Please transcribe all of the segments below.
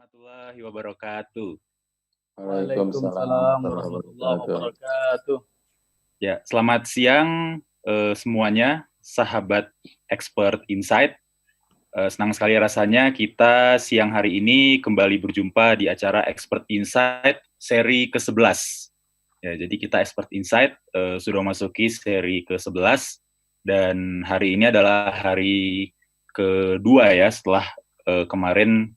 warahmatullahi wabarakatuh. Waalaikumsalam warahmatullahi wabarakatuh. Ya, selamat siang semuanya, sahabat Expert Insight. Senang sekali rasanya kita siang hari ini kembali berjumpa di acara Expert Insight seri ke-11. Ya, jadi kita Expert Insight sudah memasuki seri ke-11 dan hari ini adalah hari kedua ya setelah kemarin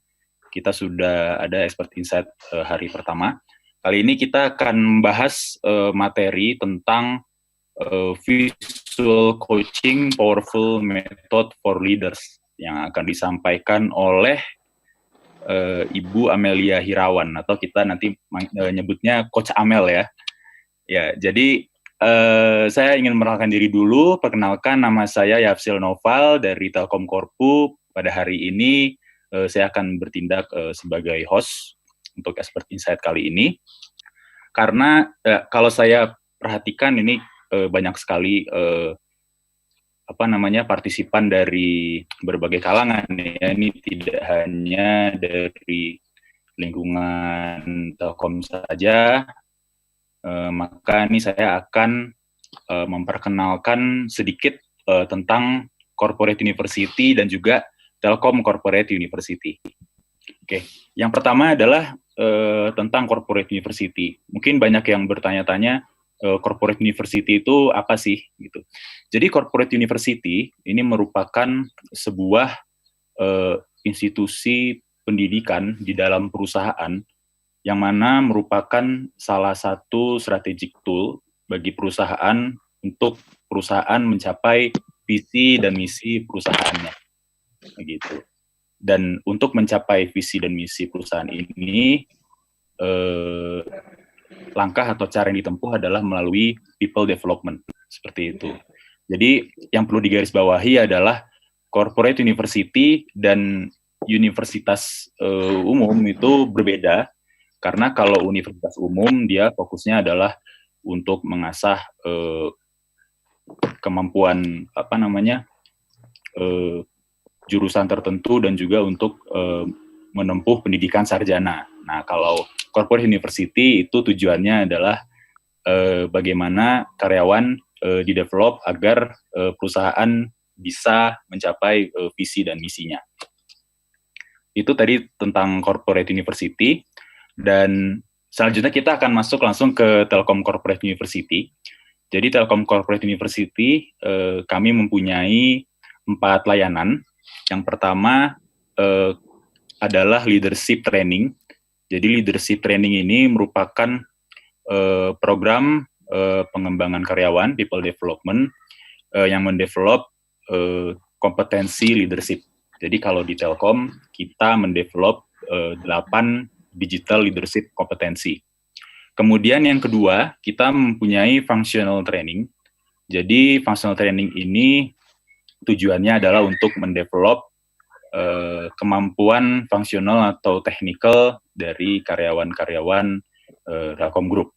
kita sudah ada Expert Insight hari pertama. Kali ini kita akan membahas materi tentang Visual Coaching Powerful Method for Leaders yang akan disampaikan oleh Ibu Amelia Hirawan, atau kita nanti nyebutnya Coach Amel ya. Ya, jadi saya ingin memperkenalkan diri dulu. Perkenalkan, nama saya Yafsil Noval dari Telkom Korpu. Pada hari ini saya akan bertindak sebagai host untuk Expert Insight kali ini. Karena kalau saya perhatikan ini banyak sekali partisipan dari berbagai kalangan ya. Ini tidak hanya dari lingkungan Telkom saja. Maka ini saya akan memperkenalkan sedikit tentang Corporate University dan juga Telkom Corporate University. Oke, yang pertama adalah tentang Corporate University. Mungkin banyak yang bertanya-tanya, Corporate University itu apa sih? Gitu. Jadi Corporate University ini merupakan sebuah institusi pendidikan di dalam perusahaan yang mana merupakan salah satu strategic tool bagi perusahaan untuk perusahaan mencapai visi dan misi perusahaannya. Begitu. Dan untuk mencapai visi dan misi perusahaan ini, langkah atau cara yang ditempuh adalah melalui people development, seperti itu. Jadi yang perlu digarisbawahi adalah corporate university dan universitas umum itu berbeda, karena kalau universitas umum dia fokusnya adalah untuk mengasah kemampuan jurusan tertentu dan juga untuk menempuh pendidikan sarjana. Nah, kalau corporate university itu tujuannya adalah bagaimana karyawan didevelop agar perusahaan bisa mencapai visi dan misinya. Itu tadi tentang corporate university, dan selanjutnya kita akan masuk langsung ke Telkom Corporate University. Jadi Telkom Corporate University kami mempunyai 4 layanan. Yang pertama adalah leadership training. Jadi leadership training ini merupakan program pengembangan karyawan, people development, yang mendevelop kompetensi leadership. Jadi kalau di Telkom, kita mendevelop 8 digital leadership kompetensi. Kemudian yang kedua, kita mempunyai functional training. Jadi functional training ini tujuannya adalah untuk mendevelop kemampuan fungsional atau teknikal dari karyawan-karyawan Telkom Group.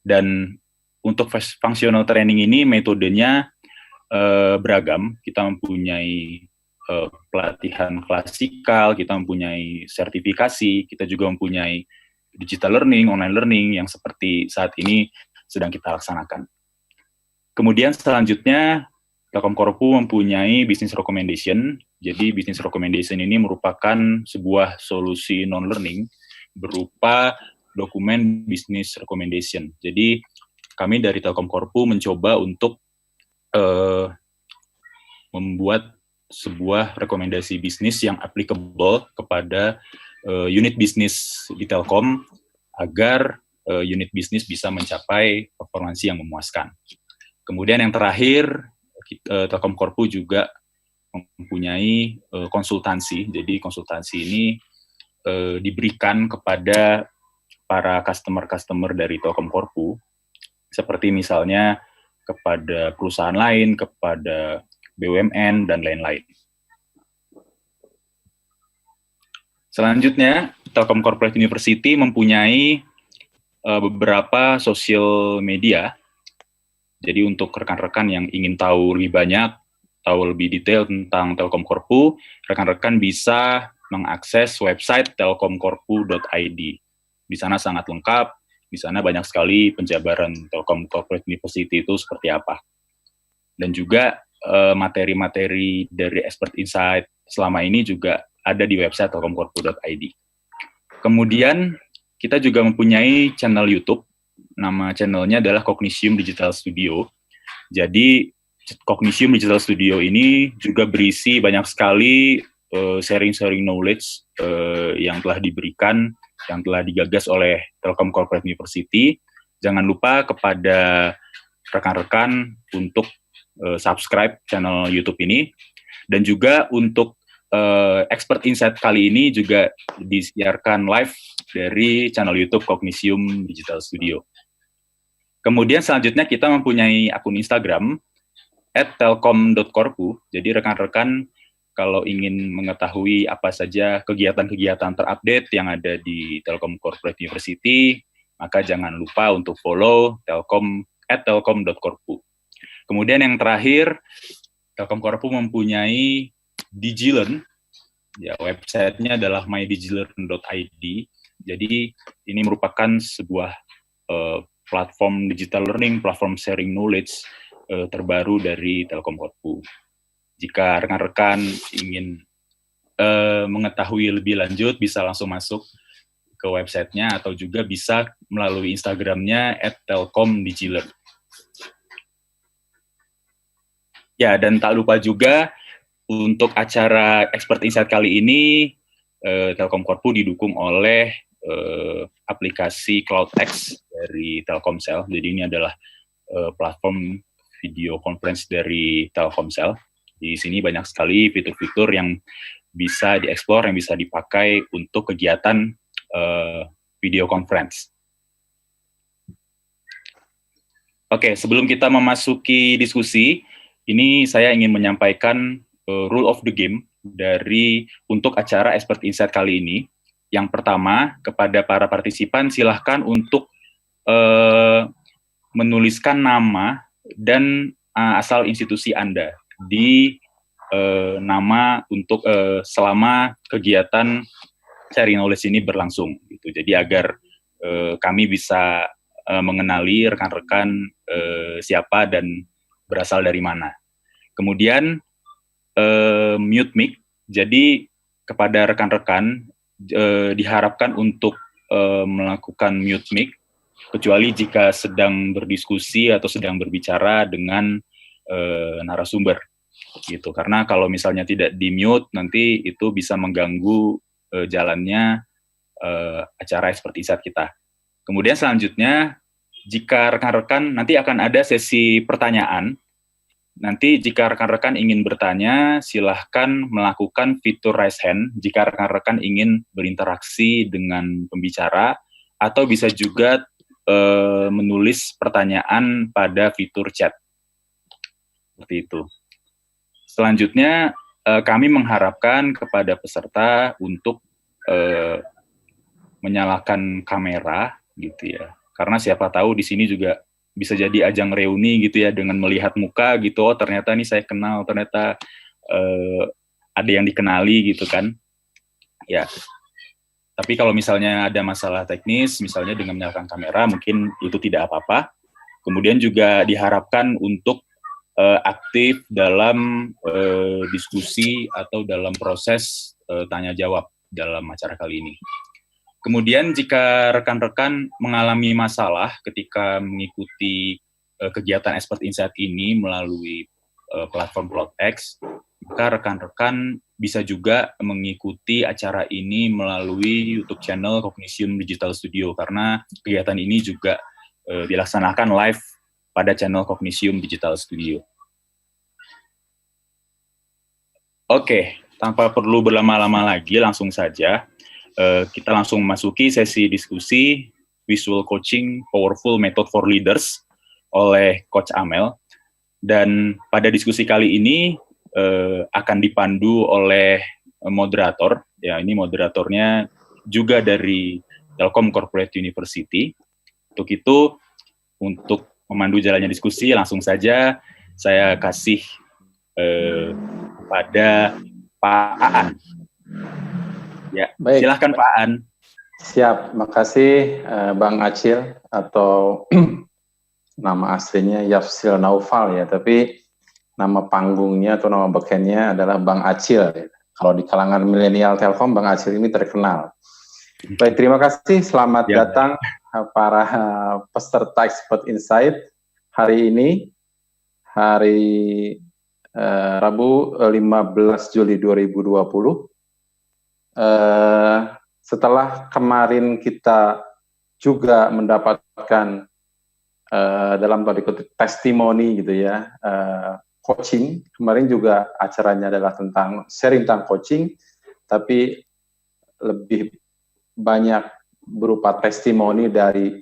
Dan untuk functional training ini metodenya beragam. Kita mempunyai pelatihan klasikal, kita mempunyai sertifikasi, kita juga mempunyai digital learning, online learning yang seperti saat ini sedang kita laksanakan. Kemudian selanjutnya Telkom Korpu mempunyai business recommendation. Jadi business recommendation ini merupakan sebuah solusi non-learning berupa dokumen business recommendation. Jadi kami dari Telkom Korpu mencoba untuk membuat sebuah rekomendasi bisnis yang applicable kepada unit bisnis di Telkom agar unit bisnis bisa mencapai performansi yang memuaskan. Kemudian yang terakhir, Telkom Korpu juga mempunyai konsultansi. Jadi konsultansi ini diberikan kepada para customer dari Telkom Korpu, seperti misalnya kepada perusahaan lain, kepada BUMN, dan lain-lain. Selanjutnya, Telkom Corporate University mempunyai beberapa sosial media. Jadi untuk rekan-rekan yang ingin tahu lebih banyak, tahu lebih detail tentang Telkom Korpu, rekan-rekan bisa mengakses website telkomkorpu.id. Di sana sangat lengkap, di sana banyak sekali penjabaran Telkom Corporate University itu seperti apa. Dan juga materi-materi dari Expert Insight selama ini juga ada di website telkomkorpu.id. Kemudian kita juga mempunyai channel YouTube, nama channelnya adalah Cognitium Digital Studio. Jadi Cognitium Digital Studio ini juga berisi banyak sekali sharing-sharing knowledge yang telah diberikan, yang telah digagas oleh Telkom Corporate University. Jangan lupa kepada rekan-rekan untuk subscribe channel YouTube ini. Dan juga untuk Expert Insight kali ini juga disiarkan live dari channel YouTube Cognitium Digital Studio. Kemudian selanjutnya kita mempunyai akun Instagram @telkom.korpu. Jadi rekan-rekan kalau ingin mengetahui apa saja kegiatan-kegiatan terupdate yang ada di Telkom Corporate University, maka jangan lupa untuk follow @telkom.korpu. Kemudian yang terakhir, Telkom Korpu mempunyai Digilearn, ya websitenya adalah mydigilearn.id. Jadi ini merupakan sebuah platform digital learning, platform sharing knowledge terbaru dari Telkom Korpu. Jika rekan-rekan ingin mengetahui lebih lanjut, bisa langsung masuk ke websitenya atau juga bisa melalui Instagramnya @telkomdigilearn. Ya, dan tak lupa juga untuk acara Expert Insight kali ini, Telkom Korpu didukung oleh aplikasi CloudX dari Telkomsel. Jadi ini adalah platform video conference dari Telkomsel. Di sini banyak sekali fitur-fitur yang bisa dieksplor, yang bisa dipakai untuk kegiatan video conference. Oke, sebelum kita memasuki diskusi, ini saya ingin menyampaikan rule of the game untuk acara Expert Insight kali ini. Yang pertama, kepada para partisipan silahkan untuk menuliskan nama dan asal institusi Anda di nama untuk selama kegiatan sharing knowledge ini berlangsung. Gitu. Jadi agar kami bisa mengenali rekan-rekan siapa dan berasal dari mana. Kemudian mute mic. Jadi kepada rekan-rekan diharapkan untuk melakukan mute mic, kecuali jika sedang berdiskusi atau sedang berbicara dengan narasumber, gitu. Karena kalau misalnya tidak di mute, nanti itu bisa mengganggu jalannya acara Expert Insight kita. Kemudian selanjutnya, jika rekan-rekan nanti akan ada sesi pertanyaan. Nanti jika rekan-rekan ingin bertanya, silahkan melakukan fitur raise hand jika rekan-rekan ingin berinteraksi dengan pembicara, atau bisa juga menulis pertanyaan pada fitur chat. Seperti itu. Selanjutnya, kami mengharapkan kepada peserta untuk menyalakan kamera, gitu ya. Karena siapa tahu di sini juga bisa jadi ajang reuni gitu ya, dengan melihat muka gitu, oh ternyata nih saya kenal, ternyata ada yang dikenali gitu kan. Ya, tapi kalau misalnya ada masalah teknis, misalnya dengan menyalakan kamera, mungkin itu tidak apa-apa. Kemudian juga diharapkan untuk aktif dalam diskusi atau dalam proses tanya-jawab dalam acara kali ini. Kemudian jika rekan-rekan mengalami masalah ketika mengikuti kegiatan Expert Insight ini melalui platform CloudX, maka rekan-rekan bisa juga mengikuti acara ini melalui YouTube channel Cognitium Digital Studio, karena kegiatan ini juga dilaksanakan live pada channel Cognitium Digital Studio. Oke, tanpa perlu berlama-lama lagi, langsung saja kita langsung memasuki sesi diskusi Visual Coaching Powerful Method for Leaders oleh Coach Amel. Dan pada diskusi kali ini akan dipandu oleh moderator. Ya, ini moderatornya juga dari Telkom Corporate University. Untuk itu, untuk memandu jalannya diskusi, langsung saja saya kasih pada Pak Aan. Baik. Silahkan Pak Aan. Siap, makasih Bang Acil atau nama aslinya Yafsil Naufal ya, tapi nama panggungnya atau nama bekennya adalah Bang Acil. Ya. Kalau di kalangan milenial Telkom, Bang Acil ini terkenal. Baik, terima kasih. Selamat datang para peserta Expert Insight hari ini, hari Rabu 15 Juli 2020. Setelah kemarin kita juga mendapatkan dalam tanda kutip testimoni gitu ya, coaching. Kemarin juga acaranya adalah tentang sharing tentang coaching, tapi lebih banyak berupa testimoni dari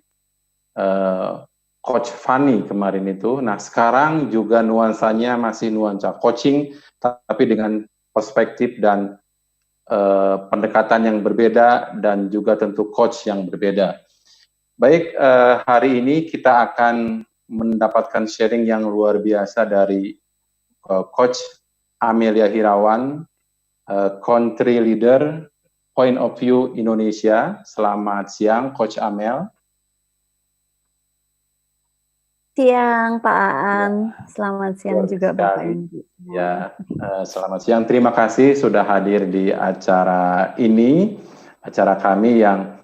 Coach Fanny kemarin itu. Nah, sekarang juga nuansanya masih nuansa coaching, tapi dengan perspektif dan pendekatan yang berbeda dan juga tentu coach yang berbeda. Baik, hari ini kita akan mendapatkan sharing yang luar biasa dari Coach Amelia Hirawan, Country Leader Point of View Indonesia. Selamat siang, Coach Amel. Siang Pak Aan, selamat siang juga Bapak Ibu. Ya, selamat siang. Terima kasih sudah hadir di acara ini, acara kami yang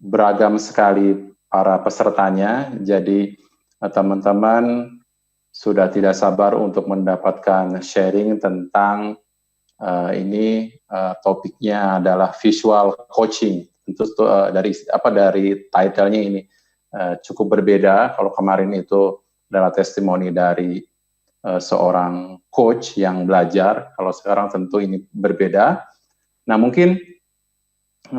beragam sekali para pesertanya. Jadi teman-teman sudah tidak sabar untuk mendapatkan sharing tentang ini. Topiknya adalah visual coaching. Tentu dari title-nya ini. Cukup berbeda. Kalau kemarin itu adalah testimoni dari seorang coach yang belajar. Kalau sekarang tentu ini berbeda. Nah, mungkin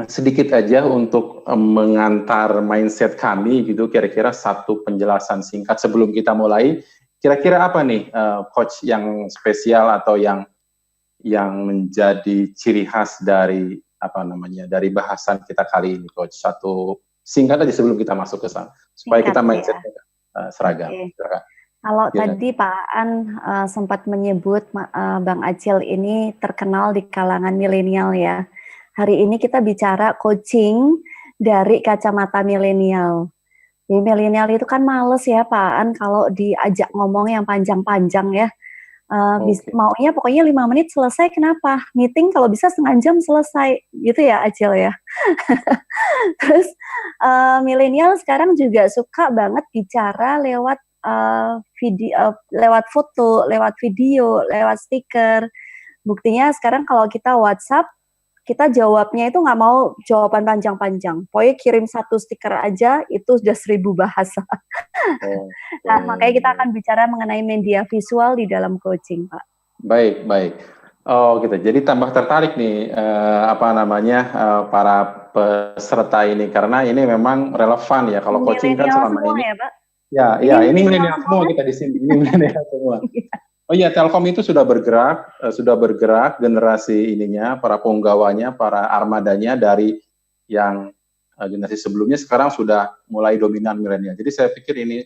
sedikit aja untuk mengantar mindset kami gitu, kira-kira satu penjelasan singkat sebelum kita mulai. Kira-kira apa nih coach yang spesial atau yang menjadi ciri khas dari dari bahasan kita kali ini, coach? Satu singkat aja sebelum kita masuk ke sana, supaya kita mindsetnya seragam. Okay. Kalau tadi Pak Aan sempat menyebut Bang Acil ini terkenal di kalangan milenial ya. Hari ini kita bicara coaching dari kacamata milenial. Jadi milenial itu kan males ya Pak Aan kalau diajak ngomong yang panjang-panjang ya. Maunya pokoknya 5 menit selesai. Kenapa? Meeting kalau bisa setengah jam selesai, gitu ya Acil ya. Terus milenial sekarang juga suka banget bicara lewat video, lewat foto, lewat video, lewat stiker. Buktinya sekarang kalau kita WhatsApp, kita jawabnya itu nggak mau jawaban panjang-panjang. Pokoknya kirim 1 stiker aja, itu sudah 1000 bahasa. Nah, makanya kita akan bicara mengenai media visual di dalam coaching, Pak. Baik, baik. Oh gitu. Jadi tambah tertarik nih para peserta ini, karena ini memang relevan ya. Kalau coaching kan selama ini. Ya, Pak? Ya, ini milenial semua kita di sini. Ini milenial semua. Oh iya, Telkom itu sudah bergerak generasi ininya, para penggawanya, para armadanya dari yang generasi sebelumnya sekarang sudah mulai dominan milenial. Jadi saya pikir ini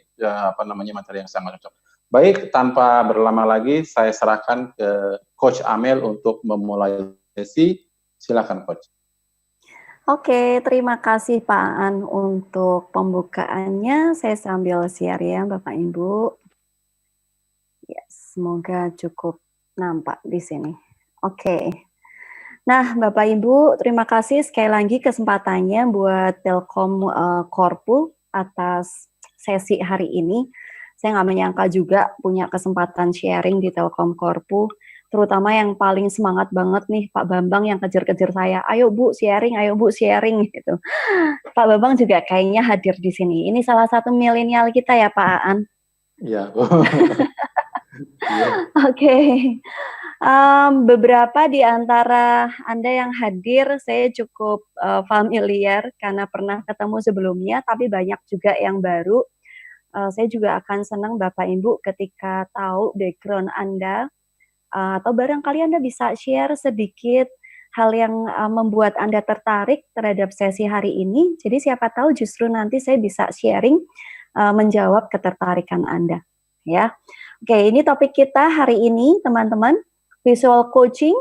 materi yang sangat cocok. Baik, tanpa berlama lagi saya serahkan ke Coach Amel untuk memulai sesi. Silakan Coach. Oke, terima kasih Pak Aan untuk pembukaannya. Saya sambil share ya Bapak Ibu. Ya, semoga cukup nampak di sini. Oke. Nah, Bapak Ibu, terima kasih sekali lagi kesempatannya buat Telkom Korpu atas sesi hari ini. Saya nggak menyangka juga punya kesempatan sharing di Telkom Korpu, terutama yang paling semangat banget nih Pak Bambang yang kejar-kejar saya. Ayo Bu sharing gitu. Pak Bambang juga kayaknya hadir di sini. Ini salah satu milenial kita ya Pak Aan. Iya. Oke. Beberapa di antara Anda yang hadir saya cukup familiar karena pernah ketemu sebelumnya, tapi banyak juga yang baru. Saya juga akan senang Bapak Ibu ketika tahu background Anda, atau barangkali Anda bisa share sedikit hal yang membuat Anda tertarik terhadap sesi hari ini. Jadi siapa tahu justru nanti saya bisa sharing menjawab ketertarikan Anda. Ya, oke, ini topik kita hari ini teman-teman, visual coaching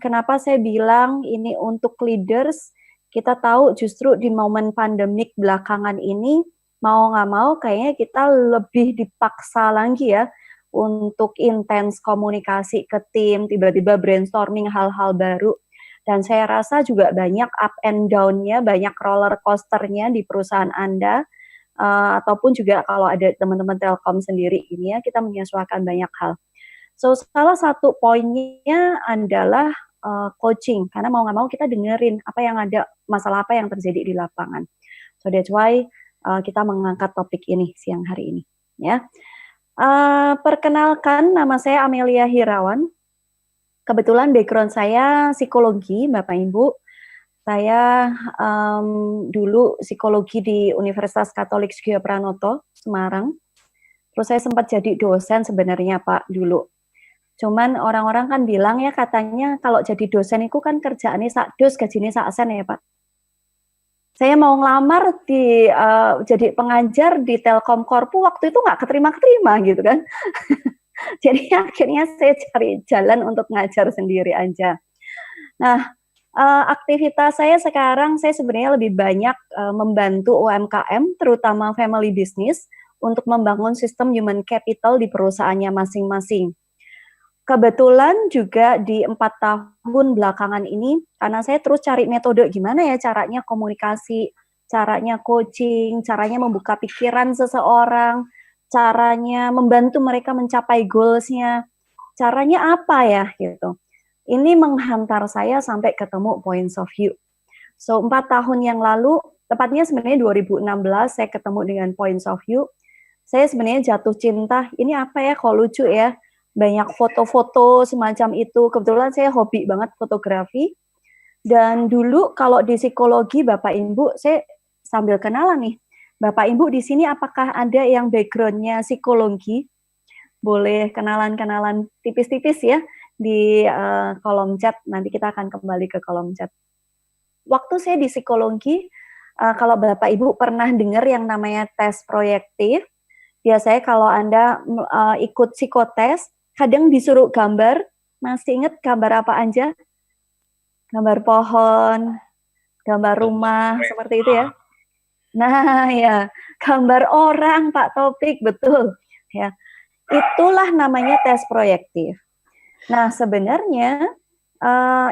Kenapa saya bilang ini untuk leaders? Kita tahu justru di momen pandemik belakangan ini, mau nggak mau kayaknya kita lebih dipaksa lagi ya untuk intens komunikasi ke tim, tiba-tiba brainstorming hal-hal baru. Dan saya rasa juga banyak up and down-nya, banyak roller coaster-nya di perusahaan Anda, ataupun juga kalau ada teman-teman Telkom sendiri ini ya, kita menyesuaikan banyak hal. So, salah satu poinnya adalah coaching, karena mau nggak mau kita dengerin apa yang ada, masalah apa yang terjadi di lapangan. So that's why kita mengangkat topik ini siang hari ini. Ya, perkenalkan, nama saya Amelia Hirawan. Kebetulan background saya psikologi, Bapak Ibu. Saya dulu psikologi di Universitas Katolik Sugio Pranoto, Semarang. Terus saya sempat jadi dosen sebenarnya Pak dulu. Cuman orang-orang kan bilang ya katanya kalau jadi dosen itu kan kerjaannya sakdos, gajinya saksen ya Pak. Saya mau ngelamar di jadi pengajar di Telkom Korpu, waktu itu nggak keterima-keterima gitu kan. Jadi akhirnya saya cari jalan untuk ngajar sendiri aja. Nah, aktivitas saya sekarang, saya sebenarnya lebih banyak membantu UMKM, terutama family business, untuk membangun sistem human capital di perusahaannya masing-masing. Kebetulan juga di 4 tahun belakangan ini, karena saya terus cari metode gimana ya caranya komunikasi, caranya coaching, caranya membuka pikiran seseorang, caranya membantu mereka mencapai goals-nya, caranya apa ya gitu. Ini menghantar saya sampai ketemu points of view. So 4 tahun yang lalu, tepatnya sebenarnya 2016, saya ketemu dengan points of view. Saya sebenarnya jatuh cinta, ini apa ya kok lucu ya, banyak foto-foto semacam itu. Kebetulan saya hobi banget fotografi. Dan dulu kalau di psikologi Bapak Ibu, saya sambil kenalan nih. Bapak Ibu di sini apakah ada yang background-nya psikologi? Boleh kenalan-kenalan tipis-tipis ya di kolom chat. Nanti kita akan kembali ke kolom chat. Waktu saya di psikologi, kalau Bapak Ibu pernah dengar yang namanya tes proyektif, biasanya kalau Anda ikut psikotes, kadang disuruh gambar, masih ingat gambar apa aja? Gambar pohon, gambar rumah, seperti itu ya. Nah ya, gambar orang Pak Taufik, betul. Ya, itulah namanya tes proyektif. Nah sebenarnya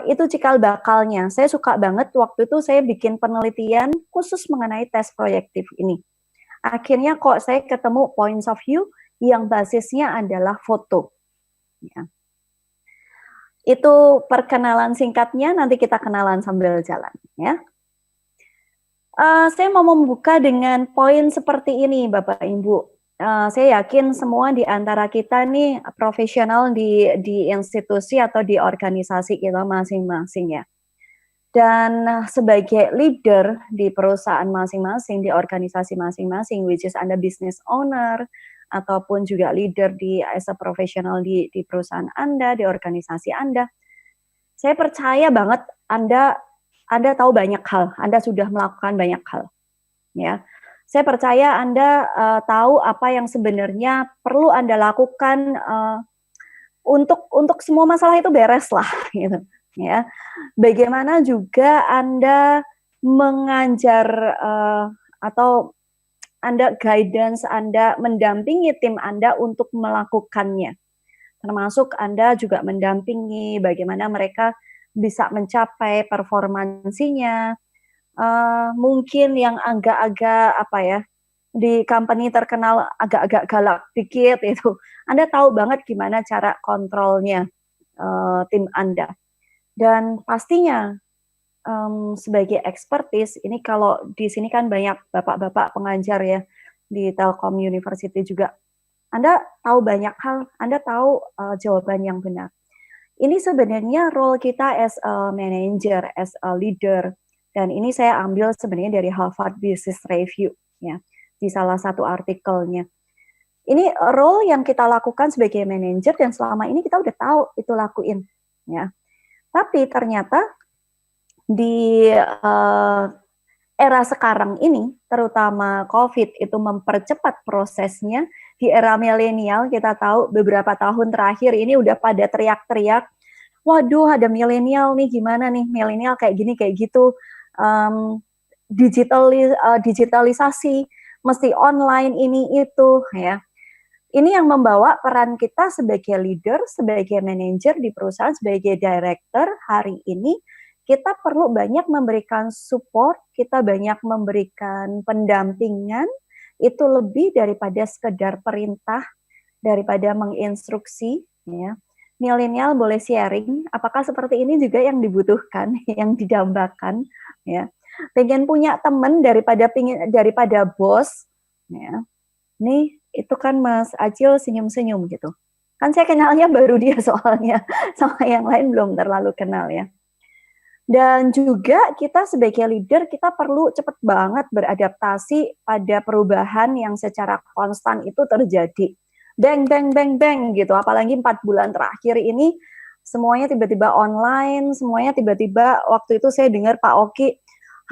itu cikal bakalnya. Saya suka banget waktu itu saya bikin penelitian khusus mengenai tes proyektif ini. Akhirnya kok saya ketemu points of view yang basisnya adalah foto. Ya. Itu perkenalan singkatnya, nanti kita kenalan sambil jalan. Ya. Saya mau membuka dengan poin seperti ini, Bapak Ibu. Saya yakin semua di antara kita nih profesional di institusi atau di organisasi kita masing-masing ya. Dan sebagai leader di perusahaan masing-masing, di organisasi masing-masing, which is Anda business owner, ataupun juga leader as a professional di perusahaan Anda, di organisasi Anda. Saya percaya banget Anda tahu banyak hal, Anda sudah melakukan banyak hal. Ya. Saya percaya Anda tahu apa yang sebenarnya perlu Anda lakukan untuk semua masalah itu beres lah gitu. Ya, bagaimana juga Anda mengajar atau Anda guidance, Anda mendampingi tim Anda untuk melakukannya. Termasuk Anda juga mendampingi bagaimana mereka bisa mencapai performansinya. Mungkin yang agak-agak apa ya, di company terkenal agak-agak galak dikit itu. Anda tahu banget gimana cara kontrolnya tim Anda. Dan pastinya sebagai expertise, ini kalau di sini kan banyak bapak-bapak pengajar ya di Telkom University juga. Anda tahu banyak hal, Anda tahu jawaban yang benar. Ini sebenarnya role kita as a manager, as a leader. Dan ini saya ambil sebenarnya dari Harvard Business Review ya, di salah satu artikelnya. Ini role yang kita lakukan sebagai manager dan selama ini kita udah tahu itu lakuin ya. Tapi ternyata di era sekarang ini, terutama COVID itu mempercepat prosesnya. Di era milenial kita tahu beberapa tahun terakhir ini udah pada teriak-teriak waduh ada milenial nih, gimana nih milenial kayak gini kayak gitu, digitalisasi, mesti online ini itu ya. Ini yang membawa peran kita sebagai leader, sebagai manajer di perusahaan, sebagai director hari ini, kita perlu banyak memberikan support, kita banyak memberikan pendampingan, itu lebih daripada sekedar perintah, daripada menginstruksi, ya. Milenial boleh sharing, apakah seperti ini juga yang dibutuhkan, yang didambakan, ya. Pengen punya teman daripada bos, ya. Nih, itu kan Mas Acil senyum-senyum gitu. Kan saya kenalnya baru dia soalnya, sama yang lain belum terlalu kenal ya. Dan juga kita sebagai leader, kita perlu cepat banget beradaptasi pada perubahan yang secara konstan itu terjadi. Bang, bang, bang, bang gitu. Apalagi 4 bulan terakhir ini, semuanya tiba-tiba online, semuanya tiba-tiba waktu itu saya dengar Pak Oki,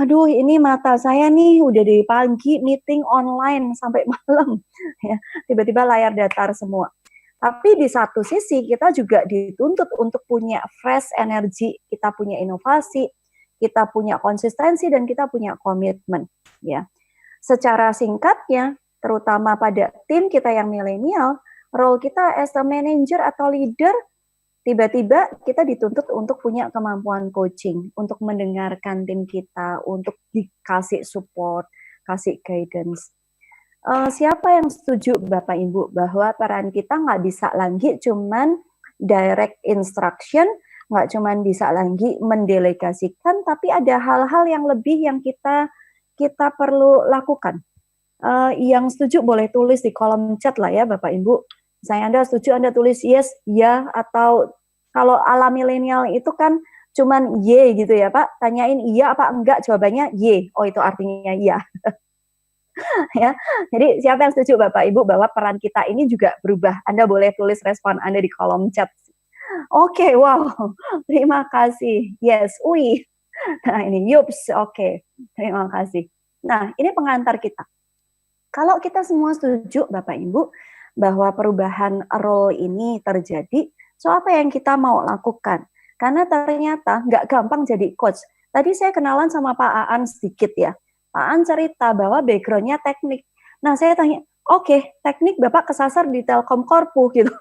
aduh ini mata saya nih udah dari pagi meeting online sampai malam, ya tiba-tiba layar datar semua. Tapi di satu sisi kita juga dituntut untuk punya fresh energy, kita punya inovasi, kita punya konsistensi dan kita punya komitmen. Ya, secara singkatnya, terutama pada tim kita yang milenial, role kita as a manager atau leader tiba-tiba kita dituntut untuk punya kemampuan coaching, untuk mendengarkan tim kita, untuk dikasih support, kasih guidance. Siapa yang setuju Bapak Ibu bahwa peran kita nggak bisa lagi cuman direct instruction, nggak cuman bisa lagi mendelegasikan, tapi ada hal-hal yang lebih yang kita perlu lakukan. Yang setuju boleh tulis di kolom chat lah ya Bapak Ibu. Misalnya Anda setuju, Anda tulis yes, ya, atau kalau ala milenial itu kan cuman ye gitu ya Pak, tanyain iya apa enggak, jawabannya ye, oh itu artinya iya. Ya, jadi siapa yang setuju Bapak Ibu bahwa peran kita ini juga berubah? Anda boleh tulis respon Anda di kolom chat. Oke, wow, terima kasih. Yes, ui. Nah ini yups, oke, terima kasih. Nah ini pengantar kita. Kalau kita semua setuju Bapak Ibu bahwa perubahan role ini terjadi, so apa yang kita mau lakukan? Karena ternyata nggak gampang jadi coach. Tadi saya kenalan sama Pak Aan sedikit ya. Pak Aan cerita bahwa background-nya teknik. Nah saya tanya, oke, teknik Bapak kesasar di Telkom Korpu gitu.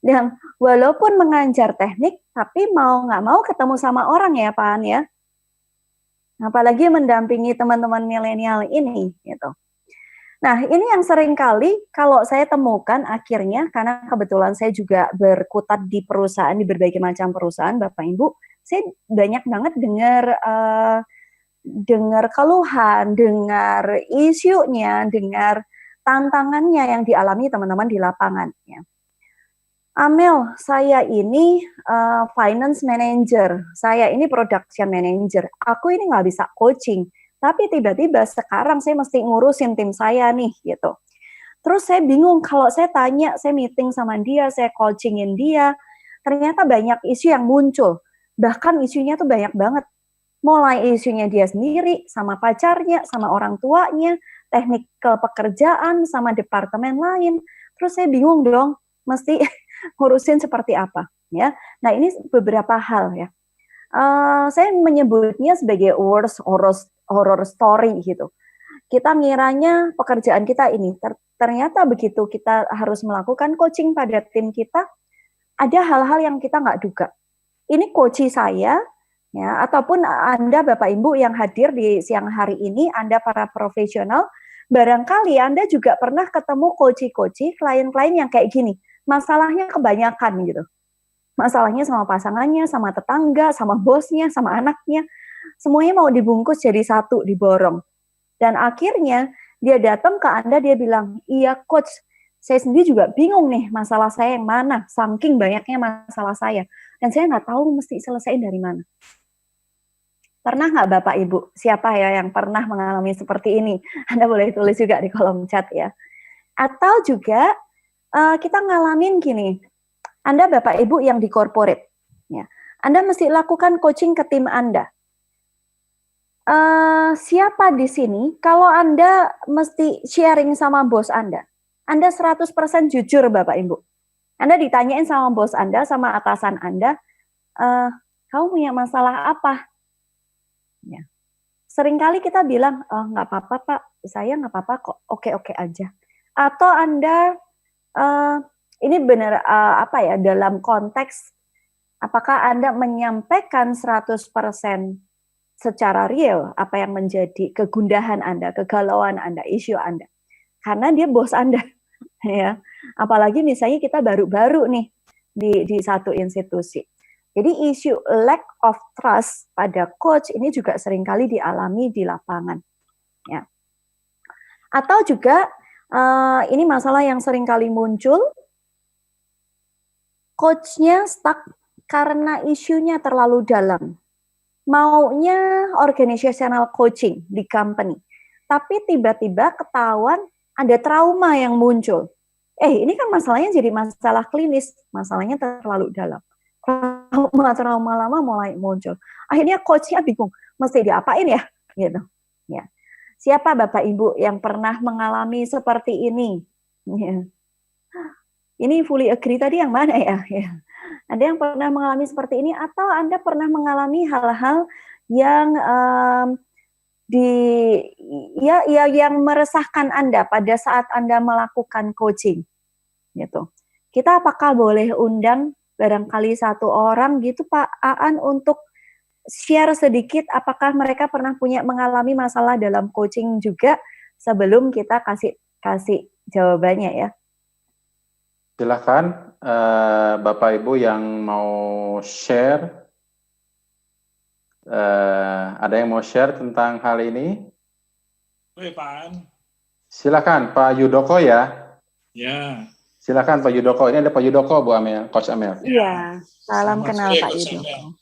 Dan walaupun mengajar teknik, tapi mau nggak mau ketemu sama orang ya Pak Aan ya. Apalagi mendampingi teman-teman milenial ini gitu. Nah, ini yang sering kali kalau saya temukan akhirnya, karena kebetulan saya juga berkutat di perusahaan, di berbagai macam perusahaan, Bapak Ibu, saya banyak banget dengar keluhan, dengar isunya, dengar tantangannya yang dialami teman-teman di lapangan. Ya. Amel, saya ini finance manager, saya ini production manager, aku ini nggak bisa coaching. Tapi tiba-tiba sekarang saya mesti ngurusin tim saya nih gitu. Terus saya bingung kalau saya tanya, saya meeting sama dia, saya coachingin dia, ternyata banyak isu yang muncul. Bahkan isunya tuh banyak banget. Mulai isunya dia sendiri, sama pacarnya, sama orang tuanya, teknik pekerjaan, sama departemen lain. Terus saya bingung dong, mesti ngurusin seperti apa. Ya. Nah ini beberapa hal ya. Saya menyebutnya sebagai horror story gitu. Kita ngiranya pekerjaan kita ini, ternyata begitu kita harus melakukan coaching pada tim kita, ada hal-hal yang kita nggak duga. Ini coach saya, ya, ataupun Anda Bapak Ibu yang hadir di siang hari ini, Anda para profesional, barangkali Anda juga pernah ketemu coach-coach, klien-klien yang kayak gini, masalahnya kebanyakan gitu. Masalahnya sama pasangannya, sama tetangga, sama bosnya, sama anaknya. Semuanya mau dibungkus jadi satu, diborong. Dan akhirnya dia datang ke Anda, dia bilang, iya coach, saya sendiri juga bingung nih masalah saya yang mana, saking banyaknya masalah saya. Dan saya nggak tahu mesti selesaiin dari mana. Pernah nggak Bapak Ibu, siapa ya yang pernah mengalami seperti ini? Anda boleh tulis juga di kolom chat ya. Atau juga kita ngalamin gini, Anda Bapak Ibu yang di corporate, ya, Anda mesti lakukan coaching ke tim Anda. Siapa di sini, kalau Anda mesti sharing sama bos Anda 100% jujur Bapak Ibu. Anda ditanyain sama bos Anda, sama atasan Anda, kamu punya masalah apa? Ya. Seringkali kita bilang, oh, nggak apa-apa Pak, saya nggak apa-apa kok, oke-oke aja. Atau Anda, ini benar apa ya, dalam konteks, apakah Anda menyampaikan 100% secara real apa yang menjadi kegundahan Anda, kegalauan Anda, isu Anda. Karena dia bos Anda. Ya. Apalagi misalnya kita baru-baru nih di satu institusi. Jadi isu lack of trust pada coach ini juga seringkali dialami di lapangan. Ya. Atau juga ini masalah yang seringkali muncul, coachnya stuck karena isunya terlalu dalam. Maunya organizational coaching di company, tapi tiba-tiba ketahuan ada trauma yang muncul. Ini kan masalahnya jadi masalah klinis, masalahnya terlalu dalam. Trauma lama mulai muncul. Akhirnya coachnya bingung, mesti diapain ya? Gitu. Ya. Siapa Bapak Ibu yang pernah mengalami seperti ini? Ya. Ini fully agree tadi yang mana ya? Ya. Ada yang pernah mengalami seperti ini atau Anda pernah mengalami hal-hal yang yang meresahkan Anda pada saat Anda melakukan coaching, gitu. Kita apakah boleh undang barangkali satu orang gitu Pak Aan untuk share sedikit apakah mereka pernah mengalami masalah dalam coaching juga sebelum kita kasih jawabannya ya. Silakan Bapak Ibu yang mau share. Ada yang mau share tentang hal ini? Oke, Pak. Silakan Pak Yudoko ya. Ya. Silakan Pak Yudoko. Ini ada Pak Yudoko, Bu Amel, Coach Amel. Iya, salam kenal Pak Yudoko.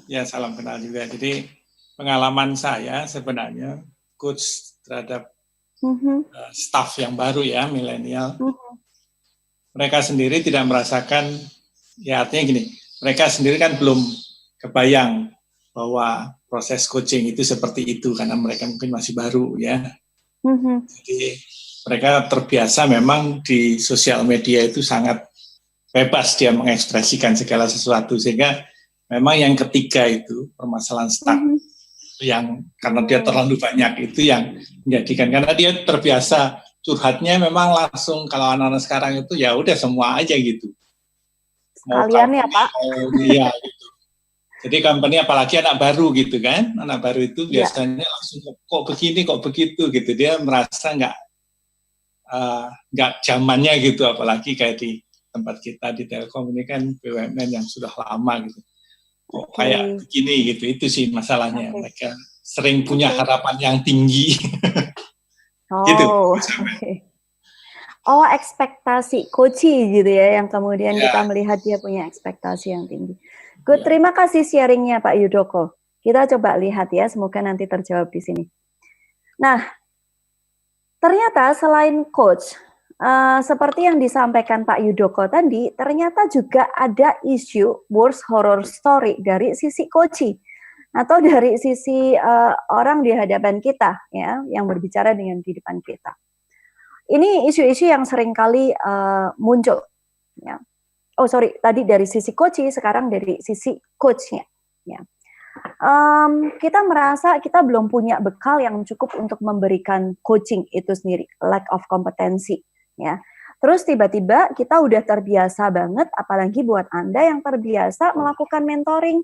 Ya, salam kenal juga. Jadi pengalaman saya sebenarnya coach terhadap staff yang baru ya, milenial. Mereka sendiri tidak merasakan, ya artinya gini, mereka sendiri kan belum kebayang bahwa proses coaching itu seperti itu karena mereka mungkin masih baru ya. Jadi mereka terbiasa memang di sosial media itu sangat bebas dia mengekspresikan segala sesuatu sehingga memang yang ketiga itu permasalahan stuck yang karena dia terlalu banyak itu yang menjadikan karena dia terbiasa curhatnya memang langsung kalau anak-anak sekarang itu ya udah semua aja gitu. Sekalian ya Pak. Iya gitu. Jadi company apalagi anak baru gitu kan, anak baru itu biasanya langsung kok begini kok begitu gitu dia merasa nggak zamannya gitu apalagi kayak di tempat kita di Telkom ini kan BUMN yang sudah lama gitu. Kok kayak begini gitu, itu sih masalahnya. Mereka sering punya harapan yang tinggi. Gitu. Oh, ekspektasi coaching gitu ya, yang kemudian kita melihat dia punya ekspektasi yang tinggi. Good, terima kasih sharingnya Pak Yudoko. Kita coba lihat ya, semoga nanti terjawab di sini. Nah, ternyata selain coach, seperti yang disampaikan Pak Yudoko tadi, ternyata juga ada isu worst horror story dari sisi coaching atau dari sisi orang di hadapan kita, ya, yang berbicara dengan di depan kita. Ini isu-isu yang seringkali muncul. Ya. Oh sorry, tadi dari sisi coaching, sekarang dari sisi coachnya. Ya. Kita merasa kita belum punya bekal yang cukup untuk memberikan coaching itu sendiri, lack of kompetensi. Ya. Terus tiba-tiba kita udah terbiasa banget, apalagi buat Anda yang terbiasa melakukan mentoring,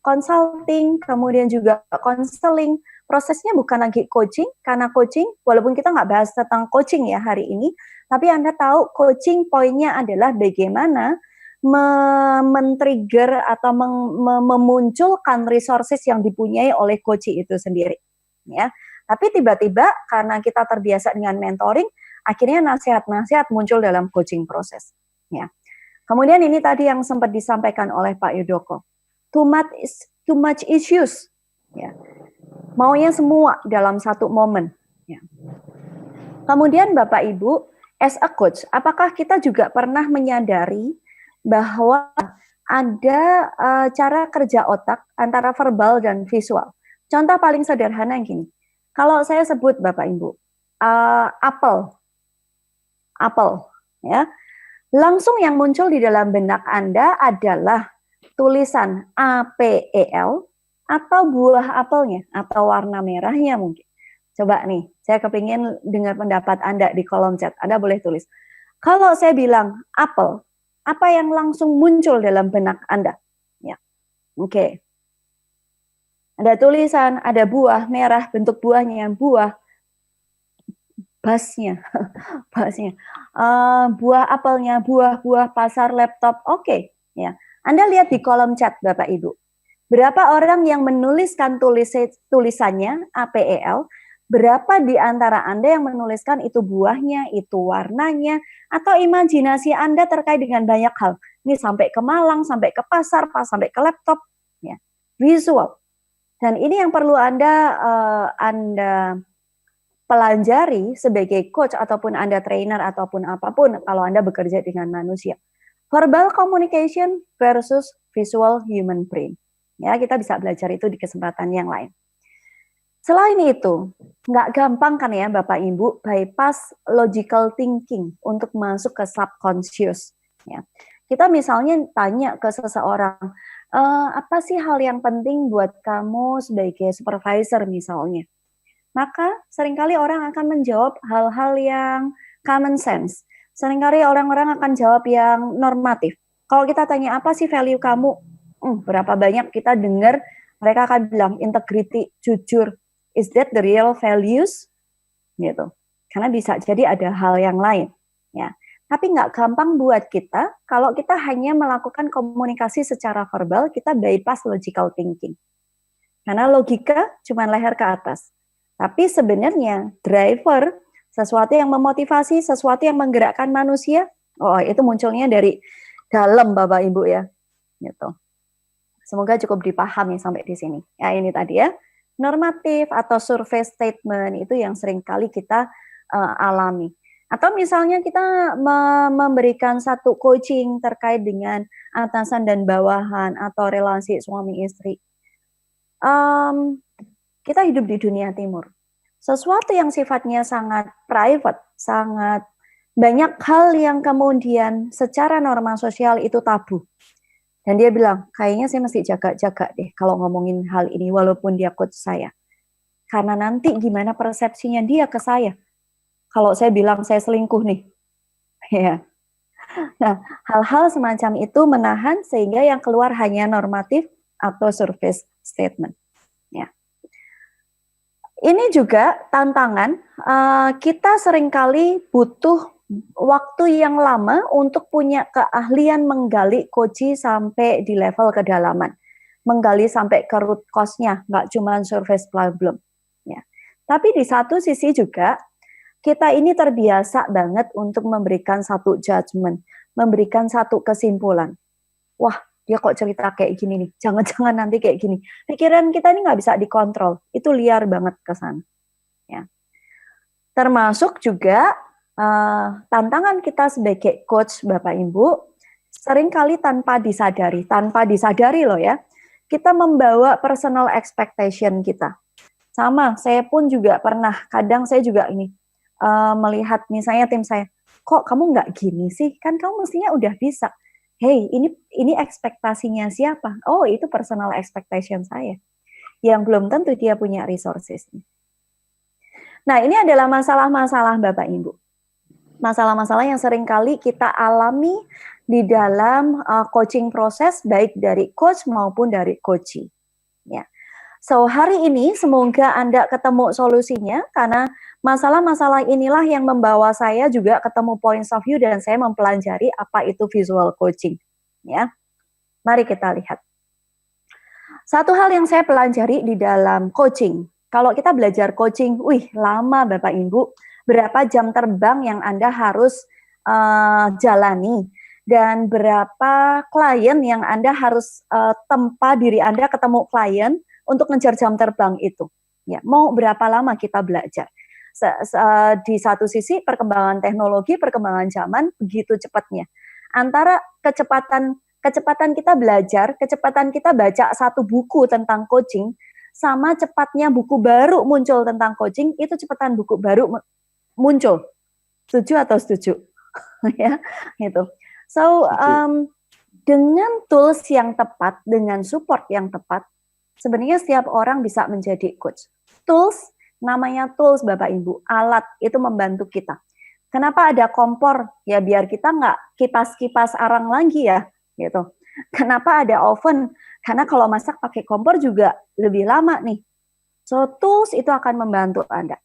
consulting, kemudian juga counseling. Prosesnya bukan lagi coaching, karena coaching, walaupun kita nggak bahas tentang coaching ya hari ini, tapi Anda tahu coaching poinnya adalah bagaimana men-trigger atau memunculkan resources yang dipunyai oleh coaching itu sendiri. Ya. Tapi tiba-tiba karena kita terbiasa dengan mentoring, akhirnya nasihat-nasihat muncul dalam coaching proses. Ya. Kemudian ini tadi yang sempat disampaikan oleh Pak Yudoko, too much issues. Ya. Maunya semua dalam satu momen. Ya. Kemudian Bapak Ibu, as a coach, apakah kita juga pernah menyadari bahwa ada cara kerja otak antara verbal dan visual? Contoh paling sederhana gini, kalau saya sebut Bapak Ibu, apel, ya, langsung yang muncul di dalam benak Anda adalah tulisan APEL atau buah apelnya atau warna merahnya mungkin. Coba nih, saya kepingin dengar pendapat Anda di kolom chat. Anda boleh tulis. Kalau saya bilang apel, apa yang langsung muncul dalam benak Anda? Ya, oke. Ada tulisan, ada buah merah, bentuk buahnya buah, basnya, basnya. Buah apelnya, buah pasar, laptop, oke. Ya, Anda lihat di kolom chat, Bapak Ibu. Berapa orang yang menuliskan tulisannya APEL? Berapa di antara Anda yang menuliskan itu buahnya, itu warnanya, atau imajinasi Anda terkait dengan banyak hal? Ini sampai ke Malang, sampai ke pasar, sampai ke laptop, ya, visual. Dan ini yang perlu Anda pelajari sebagai coach ataupun Anda trainer ataupun apapun kalau Anda bekerja dengan manusia. Verbal communication versus visual human brain. Ya, kita bisa belajar itu di kesempatan yang lain. Selain itu, nggak gampang kan ya Bapak Ibu bypass logical thinking untuk masuk ke subconscious. Ya. Kita misalnya tanya ke seseorang, apa sih hal yang penting buat kamu sebagai supervisor misalnya? Maka seringkali orang akan menjawab hal-hal yang common sense. Seringkali orang-orang akan jawab yang normatif. Kalau kita tanya apa sih value kamu? Berapa banyak kita dengar mereka akan bilang integrity, jujur. Is that the real values? Gitu. Karena bisa jadi ada hal yang lain. Ya. Tapi nggak gampang buat kita kalau kita hanya melakukan komunikasi secara verbal, kita bypass logical thinking. Karena logika cuma leher ke atas. Tapi sebenarnya driver, sesuatu yang memotivasi, sesuatu yang menggerakkan manusia, itu munculnya dari dalam Bapak Ibu ya. Gitu. Semoga cukup dipahami sampai di sini. Ya ini tadi ya. Normatif atau survei statement itu yang sering kali kita alami. Atau misalnya kita memberikan satu coaching terkait dengan atasan dan bawahan atau relasi suami istri. Kita hidup di dunia timur. Sesuatu yang sifatnya sangat private, sangat banyak hal yang kemudian secara norma sosial itu tabu. Dan dia bilang, kayaknya saya mesti jaga-jaga deh kalau ngomongin hal ini walaupun dia coach saya. Karena nanti gimana persepsinya dia ke saya. Kalau saya bilang saya selingkuh nih. Ya. Nah, hal-hal semacam itu menahan sehingga yang keluar hanya normatif atau surface statement. Ya. Ini juga tantangan, kita seringkali butuh waktu yang lama untuk punya keahlian menggali coaching sampai di level kedalaman. Menggali sampai ke root cause-nya, nggak cuma surface problem. Ya. Tapi di satu sisi juga, kita ini terbiasa banget untuk memberikan satu judgment, memberikan satu kesimpulan. Wah, dia kok cerita kayak gini nih, jangan-jangan nanti kayak gini. Pikiran kita ini nggak bisa dikontrol, itu liar banget ke sana. Ya. Termasuk juga tantangan kita sebagai coach Bapak Ibu, seringkali tanpa disadari loh ya, kita membawa personal expectation kita. Sama, saya pun juga pernah, kadang saya juga melihat misalnya tim saya, kok kamu nggak gini sih, kan kamu mestinya udah bisa. Hey, ini ekspektasinya siapa? Oh, itu personal expectation saya. Yang belum tentu dia punya resources. Nah, ini adalah masalah-masalah Bapak Ibu. Masalah-masalah yang seringkali kita alami di dalam coaching proses, baik dari coach maupun dari coachee. Ya. So, hari ini semoga Anda ketemu solusinya, karena masalah-masalah inilah yang membawa saya juga ketemu points of view dan saya mempelajari apa itu visual coaching. Ya. Mari kita lihat. Satu hal yang saya pelajari di dalam coaching, kalau kita belajar coaching, lama Bapak Ibu, berapa jam terbang yang Anda harus jalani, dan berapa klien yang Anda harus tempa diri Anda ketemu klien untuk ngejar jam terbang itu. Ya, mau berapa lama kita belajar? Di satu sisi perkembangan teknologi, perkembangan zaman begitu cepatnya. Antara kecepatan kita belajar, kecepatan kita baca satu buku tentang coaching, sama cepatnya buku baru muncul tentang coaching, itu cepatan buku baru muncul. Setuju atau setuju? Ya, gitu. So, dengan tools yang tepat, dengan support yang tepat, sebenarnya setiap orang bisa menjadi coach. Tools, namanya tools Bapak Ibu, alat itu membantu kita. Kenapa ada kompor? Ya biar kita nggak kipas-kipas arang lagi ya, gitu. Kenapa ada oven? Karena kalau masak pakai kompor juga lebih lama nih. So tools itu akan membantu Anda.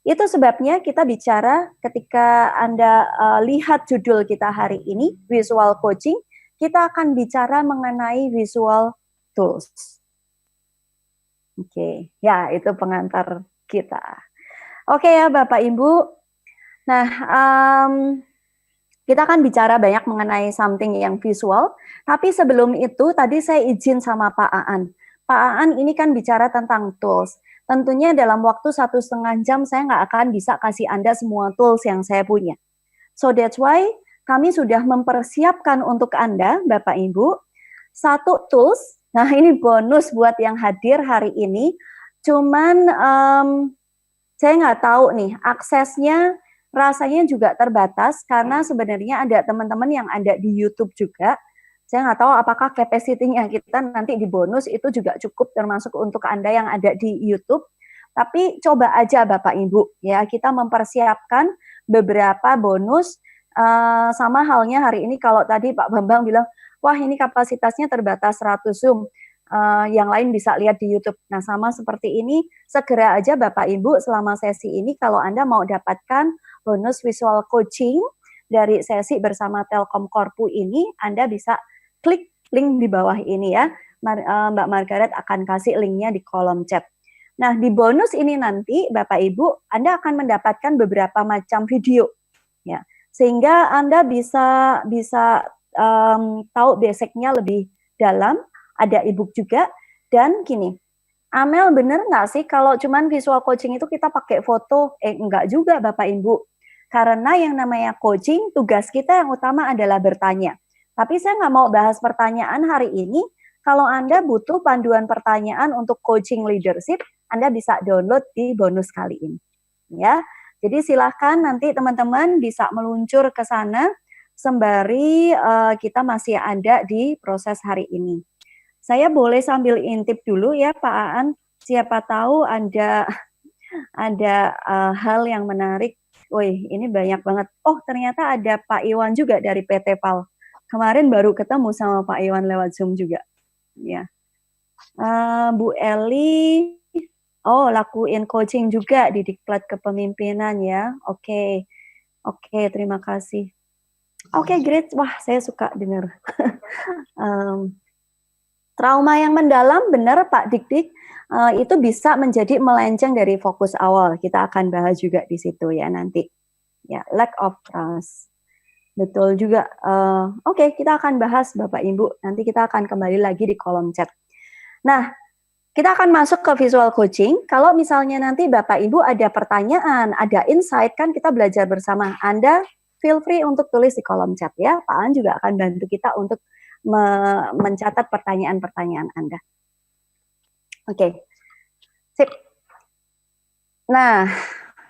Itu sebabnya kita bicara ketika Anda lihat judul kita hari ini, visual coaching, kita akan bicara mengenai visual tools. Oke, ya itu pengantar kita. Oke ya Bapak Ibu. Nah, kita akan bicara banyak mengenai something yang visual, tapi sebelum itu tadi saya izin sama Pak Aan. Pak Aan ini kan bicara tentang tools. Tentunya dalam waktu 1,5 jam saya nggak akan bisa kasih Anda semua tools yang saya punya. So that's why kami sudah mempersiapkan untuk Anda, Bapak Ibu, satu tools. Nah ini bonus buat yang hadir hari ini. Cuman saya nggak tahu nih aksesnya rasanya juga terbatas karena sebenarnya ada teman-teman yang ada di YouTube juga. Saya nggak tahu apakah capacity-nya kita nanti di bonus itu juga cukup termasuk untuk Anda yang ada di YouTube. Tapi coba aja Bapak Ibu ya, kita mempersiapkan beberapa bonus sama halnya hari ini kalau tadi Pak Bambang bilang, wah ini kapasitasnya terbatas 100 Zoom. Yang lain bisa lihat di YouTube. Nah sama seperti ini, segera aja Bapak Ibu selama sesi ini kalau Anda mau dapatkan bonus visual coaching dari sesi bersama Telkom Korpu ini, Anda bisa klik link di bawah ini ya. Mbak Margaret akan kasih linknya di kolom chat. Nah, di bonus ini nanti Bapak Ibu, Anda akan mendapatkan beberapa macam video ya. Sehingga Anda bisa tahu basicnya lebih dalam, ada ebook juga dan gini. Amel bener nggak sih kalau cuman visual coaching itu kita pakai foto? Enggak juga Bapak Ibu. Karena yang namanya coaching, tugas kita yang utama adalah bertanya. Tapi saya nggak mau bahas pertanyaan hari ini. Kalau Anda butuh panduan pertanyaan untuk coaching leadership, Anda bisa download di bonus kali ini. Ya, jadi silahkan nanti teman-teman bisa meluncur ke sana sembari kita masih ada di proses hari ini. Saya boleh sambil intip dulu ya Pak Aan. Siapa tahu ada hal yang menarik. Wih, ini banyak banget. Oh, ternyata ada Pak Iwan juga dari PT PAL. Kemarin baru ketemu sama Pak Iwan lewat Zoom juga. Ya. Bu Eli, oh lakuin coaching juga di Diklat Kepemimpinan ya. Oke, terima kasih. Oke, great. Wah, saya suka dengar. Trauma yang mendalam, benar Pak Dik-Dik, itu bisa menjadi melenceng dari fokus awal. Kita akan bahas juga di situ ya nanti. Ya, lack of trust. Betul juga. Oke, kita akan bahas Bapak Ibu. Nanti kita akan kembali lagi di kolom chat. Nah, kita akan masuk ke visual coaching. Kalau misalnya nanti Bapak Ibu ada pertanyaan, ada insight, kan kita belajar bersama. Anda feel free untuk tulis di kolom chat ya. Pak An juga akan bantu kita untuk mencatat pertanyaan-pertanyaan Anda. Oke. Sip. Nah,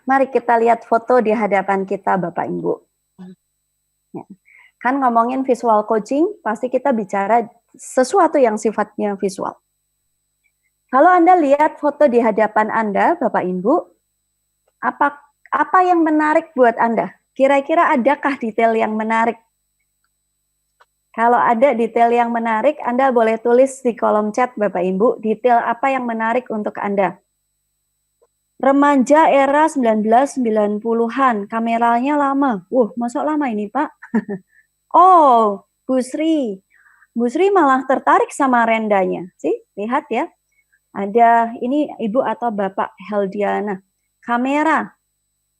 mari kita lihat foto di hadapan kita Bapak Ibu. Ya. Kan ngomongin visual coaching, pasti kita bicara sesuatu yang sifatnya visual. Kalau Anda lihat foto di hadapan Anda, Bapak Ibu, apa yang menarik buat Anda? Kira-kira adakah detail yang menarik? Kalau ada detail yang menarik, Anda boleh tulis di kolom chat, Bapak Ibu, detail apa yang menarik untuk Anda. Remaja era 1990-an, kameranya lama. Masuk lama ini, Pak? Oh, Bu Sri. Bu Sri malah tertarik sama rendanya. Sih, lihat ya. Ada, ini Ibu atau Bapak Heldiana. Kamera.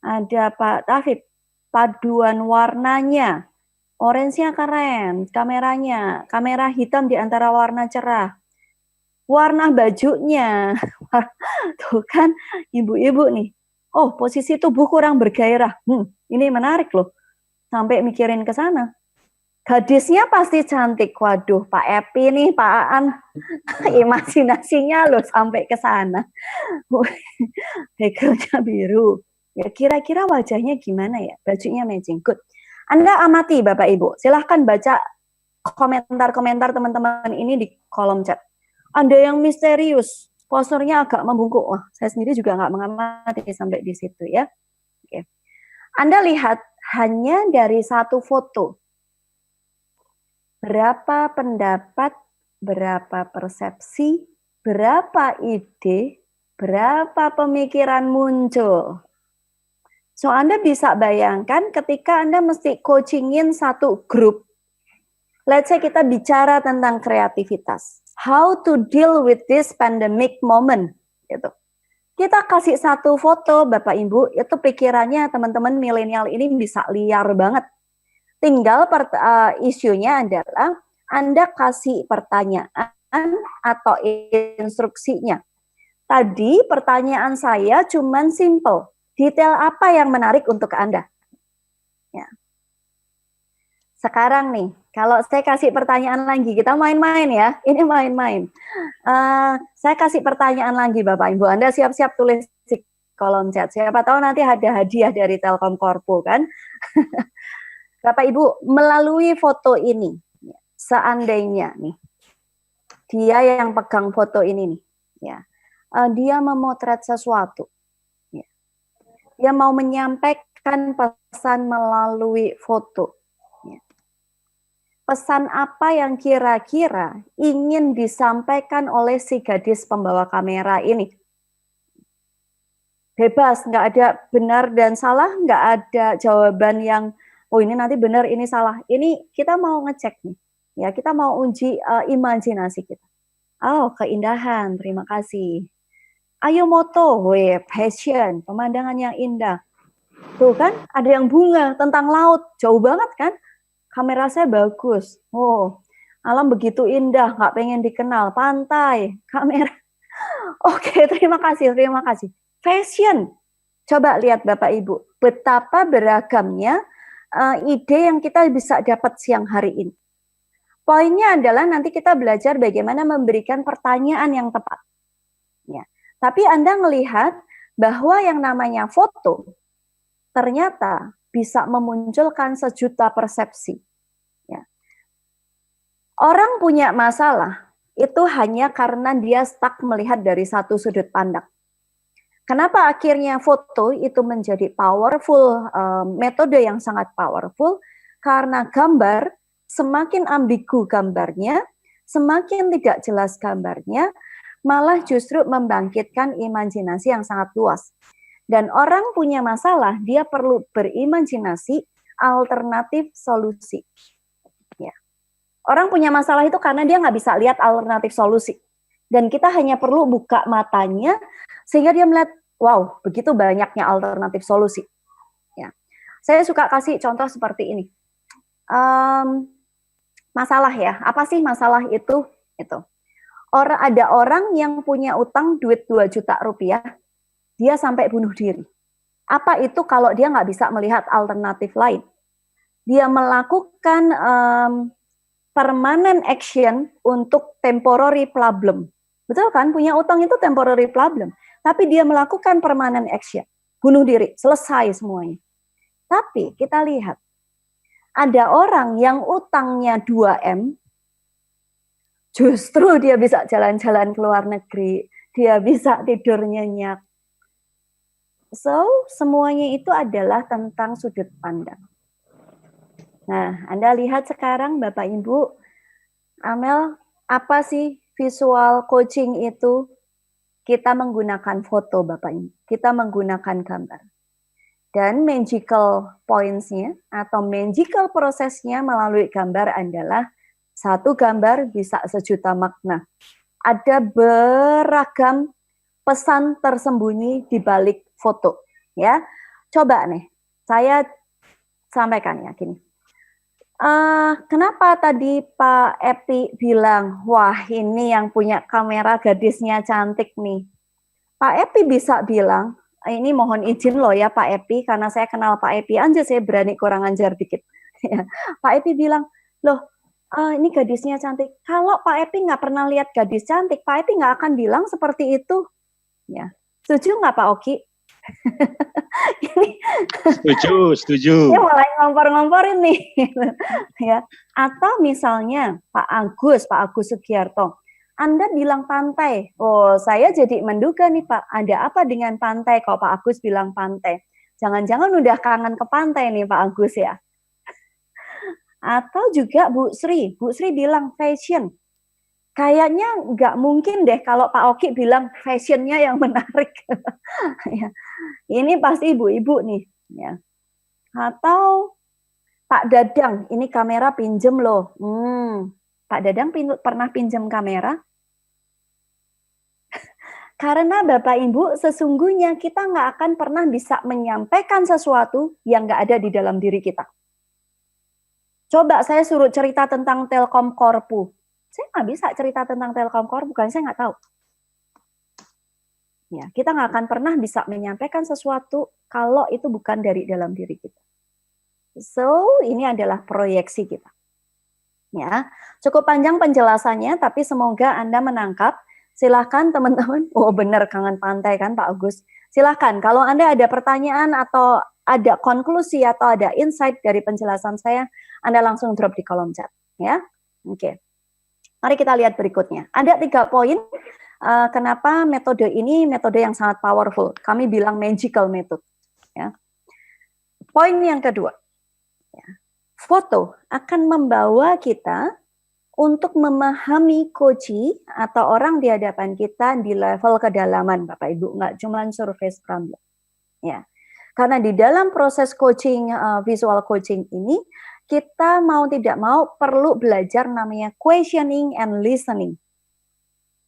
Ada Pak Tafib. Paduan warnanya. Orange-nya keren, kameranya. Kamera hitam di antara warna cerah. Warna bajunya. Tuh kan, ibu-ibu nih. Oh, posisi tubuh kurang bergairah. Ini menarik loh. Sampai mikirin ke sana. Gadisnya pasti cantik. Waduh, Pak Epi nih, Pak Aan. Imajinasinya loh sampai ke sana. Background-nya biru. Ya kira-kira wajahnya gimana ya? Bajunya matching. Good. Anda amati Bapak Ibu. Silahkan baca komentar-komentar teman-teman ini di kolom chat. Ada yang misterius, posturnya agak membungkuk. Wah, saya sendiri juga nggak mengamati sampai di situ ya. Oke. Anda lihat hanya dari satu foto. Berapa pendapat, berapa persepsi, berapa ide, berapa pemikiran muncul. So, Anda bisa bayangkan ketika Anda mesti coachingin satu grup. Let's say kita bicara tentang kreativitas. How to deal with this pandemic moment. Gitu. Kita kasih satu foto, Bapak Ibu, itu pikirannya teman-teman milenial ini bisa liar banget. Tinggal isunya adalah Anda kasih pertanyaan atau instruksinya. Tadi pertanyaan saya cuman simple. Detail apa yang menarik untuk Anda? Ya. Sekarang nih, kalau saya kasih pertanyaan lagi, kita main-main ya. Ini main-main. Saya kasih pertanyaan lagi, Bapak Ibu. Anda siap-siap tulis di kolom chat. Siapa tahu nanti ada hadiah dari Telkom Korpo kan? Bapak Ibu, melalui foto ini, seandainya nih, dia yang pegang foto ini nih, ya, dia memotret sesuatu. Dia mau menyampaikan pesan melalui foto. Pesan apa yang kira-kira ingin disampaikan oleh si gadis pembawa kamera ini? Bebas, nggak ada benar dan salah, nggak ada jawaban yang, oh ini nanti benar, ini salah. Ini kita mau ngecek nih, ya kita mau uji imajinasi kita. Oh, keindahan, terima kasih. Ayo moto, passion, pemandangan yang indah. Tuh kan, ada yang bunga tentang laut, jauh banget kan? Kamera saya bagus. Oh, alam begitu indah, nggak pengen dikenal. Pantai, kamera. Oke, terima kasih, terima kasih. Fashion, coba lihat Bapak Ibu, betapa beragamnya ide yang kita bisa dapat siang hari ini. Poinnya adalah nanti kita belajar bagaimana memberikan pertanyaan yang tepat. Ya. Tapi Anda melihat bahwa yang namanya foto ternyata bisa memunculkan sejuta persepsi. Ya. Orang punya masalah itu hanya karena dia stuck melihat dari satu sudut pandang. Kenapa akhirnya foto itu menjadi powerful, metode yang sangat powerful? Karena gambar, semakin ambigu gambarnya, semakin tidak jelas gambarnya, malah justru membangkitkan imajinasi yang sangat luas. Dan orang punya masalah, dia perlu berimajinasi alternatif solusi. Ya. Orang punya masalah itu karena dia nggak bisa lihat alternatif solusi. Dan kita hanya perlu buka matanya, sehingga dia melihat, wow, begitu banyaknya alternatif solusi. Ya. Saya suka kasih contoh seperti ini. Masalah ya, apa sih masalah itu? Ada orang yang punya utang duit 2 juta rupiah, dia sampai bunuh diri. Apa itu kalau dia nggak bisa melihat alternatif lain? Dia melakukan permanent action untuk temporary problem. Betul kan? Punya utang itu temporary problem. Tapi dia melakukan permanent action. Bunuh diri, selesai semuanya. Tapi kita lihat, ada orang yang utangnya 2M, justru dia bisa jalan-jalan ke luar negeri, dia bisa tidur nyenyak. So, semuanya itu adalah tentang sudut pandang. Nah, Anda lihat sekarang Bapak Ibu, Amel, apa sih visual coaching itu? Kita menggunakan foto Bapak Ibu, kita menggunakan gambar. Dan magical points-nya atau magical prosesnya melalui gambar adalah satu gambar bisa sejuta makna. Ada beragam pesan tersembunyi di balik foto. Ya, coba nih, saya sampaikan ya gini. Kenapa tadi Pak Epi bilang, wah ini yang punya kamera gadisnya cantik nih. Pak Epi bisa bilang, ini mohon izin loh ya Pak Epi, karena saya kenal Pak Epi aja, saya berani kurang ajar dikit. Pak Epi bilang, loh ini gadisnya cantik. Kalau Pak Epi nggak pernah lihat gadis cantik, Pak Epi nggak akan bilang seperti itu. Ya, setuju nggak Pak Oki? Setuju. Dia mulai ngompor-ngomporin nih. Ya. Atau misalnya Pak Agus Sugiarto, Anda bilang pantai. Oh, saya jadi menduga nih Pak, ada apa dengan pantai kalau Pak Agus bilang pantai? Jangan-jangan udah kangen ke pantai nih Pak Agus ya. Atau juga Bu Sri bilang fashion. Kayaknya nggak mungkin deh kalau Pak Oki bilang fashionnya yang menarik. Ya. Ini pasti ibu-ibu nih. Ya. Atau Pak Dadang, ini kamera pinjem loh. Pak Dadang pernah pinjam kamera? Karena Bapak Ibu, sesungguhnya kita nggak akan pernah bisa menyampaikan sesuatu yang nggak ada di dalam diri kita. Coba saya suruh cerita tentang Telkom Korpu. Saya nggak bisa cerita tentang Telkom Korpu, bukan saya nggak tahu. Ya, kita nggak akan pernah bisa menyampaikan sesuatu kalau itu bukan dari dalam diri kita. So, ini adalah proyeksi kita. Ya, cukup panjang penjelasannya, tapi semoga Anda menangkap. Silahkan teman-teman. Oh benar, kangen pantai kan Pak Agus. Silahkan, kalau Anda ada pertanyaan atau ada konklusi atau ada insight dari penjelasan saya, Anda langsung drop di kolom chat. Ya, oke. Mari kita lihat berikutnya. Ada 3 poin. Kenapa metode ini metode yang sangat powerful. Kami bilang magical method. Ya. Poin yang kedua. Ya. Foto akan membawa kita untuk memahami koci atau orang di hadapan kita di level kedalaman, Bapak Ibu, nggak cuma surface problem. Ya, karena di dalam proses coaching, visual coaching ini, kita mau tidak mau perlu belajar namanya questioning and listening.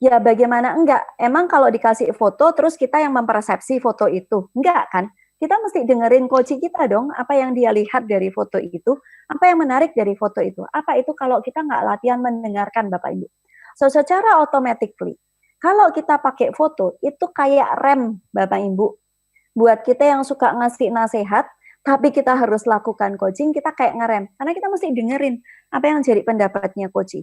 Ya bagaimana enggak? Emang kalau dikasih foto terus kita yang mempersepsi foto itu? Enggak kan? Kita mesti dengerin coach kita dong, apa yang dia lihat dari foto itu, apa yang menarik dari foto itu. Apa itu kalau kita nggak latihan mendengarkan Bapak Ibu. So, secara automatically, kalau kita pakai foto, itu kayak rem Bapak Ibu. Buat kita yang suka ngasih nasihat, tapi kita harus lakukan coaching, kita kayak ngerem. Karena kita mesti dengerin apa yang jadi pendapatnya coach.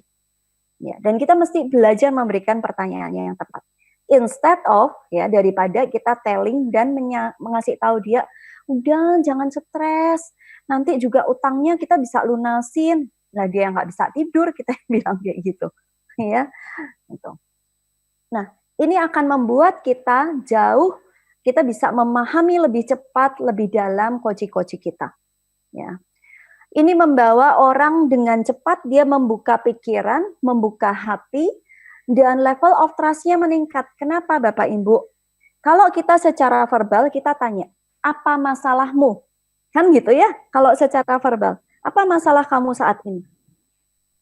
Ya, dan kita mesti belajar memberikan pertanyaannya yang tepat. Instead of, ya daripada kita telling dan mengasih tahu dia, udah jangan stres, nanti juga utangnya kita bisa lunasin. Nah dia nggak bisa tidur, kita bilang kayak gitu, ya. Gitu. Nah ini akan membuat kita kita bisa memahami lebih cepat, lebih dalam coach-coach kita. Ya. Ini membawa orang dengan cepat dia membuka pikiran, membuka hati, dan level of trust-nya meningkat. Kenapa Bapak Ibu? Kalau kita secara verbal, kita tanya, apa masalahmu? Kan gitu ya, kalau secara verbal. Apa masalah kamu saat ini?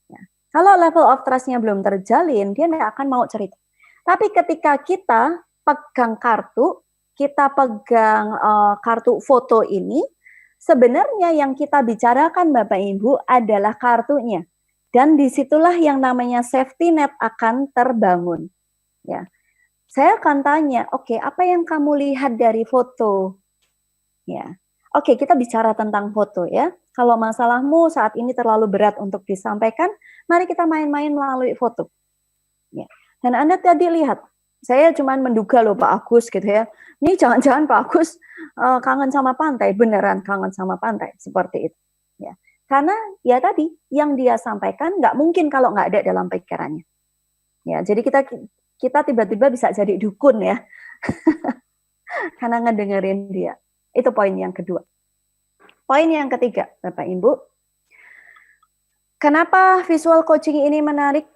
Ya. Kalau level of trust-nya belum terjalin, dia tidak akan mau cerita. Tapi ketika kita pegang kartu, kita pegang kartu foto ini, sebenarnya yang kita bicarakan Bapak Ibu adalah kartunya. Dan disitulah yang namanya safety net akan terbangun. Ya, saya akan tanya, oke, apa yang kamu lihat dari foto? Ya, oke, kita bicara tentang foto ya. Kalau masalahmu saat ini terlalu berat untuk disampaikan, mari kita main-main melalui foto. Ya, dan Anda tadi lihat, saya cuma menduga loh Pak Agus gitu ya. Ini jangan-jangan Pak Agus kangen sama pantai, beneran kangen sama pantai seperti itu. Ya. Karena ya tadi yang dia sampaikan nggak mungkin kalau nggak ada dalam pikirannya. Ya, jadi kita tiba-tiba bisa jadi dukun ya, karena ngedengerin dia. Itu poin yang kedua. Poin yang ketiga, Bapak Ibu, kenapa visual coaching ini menarik?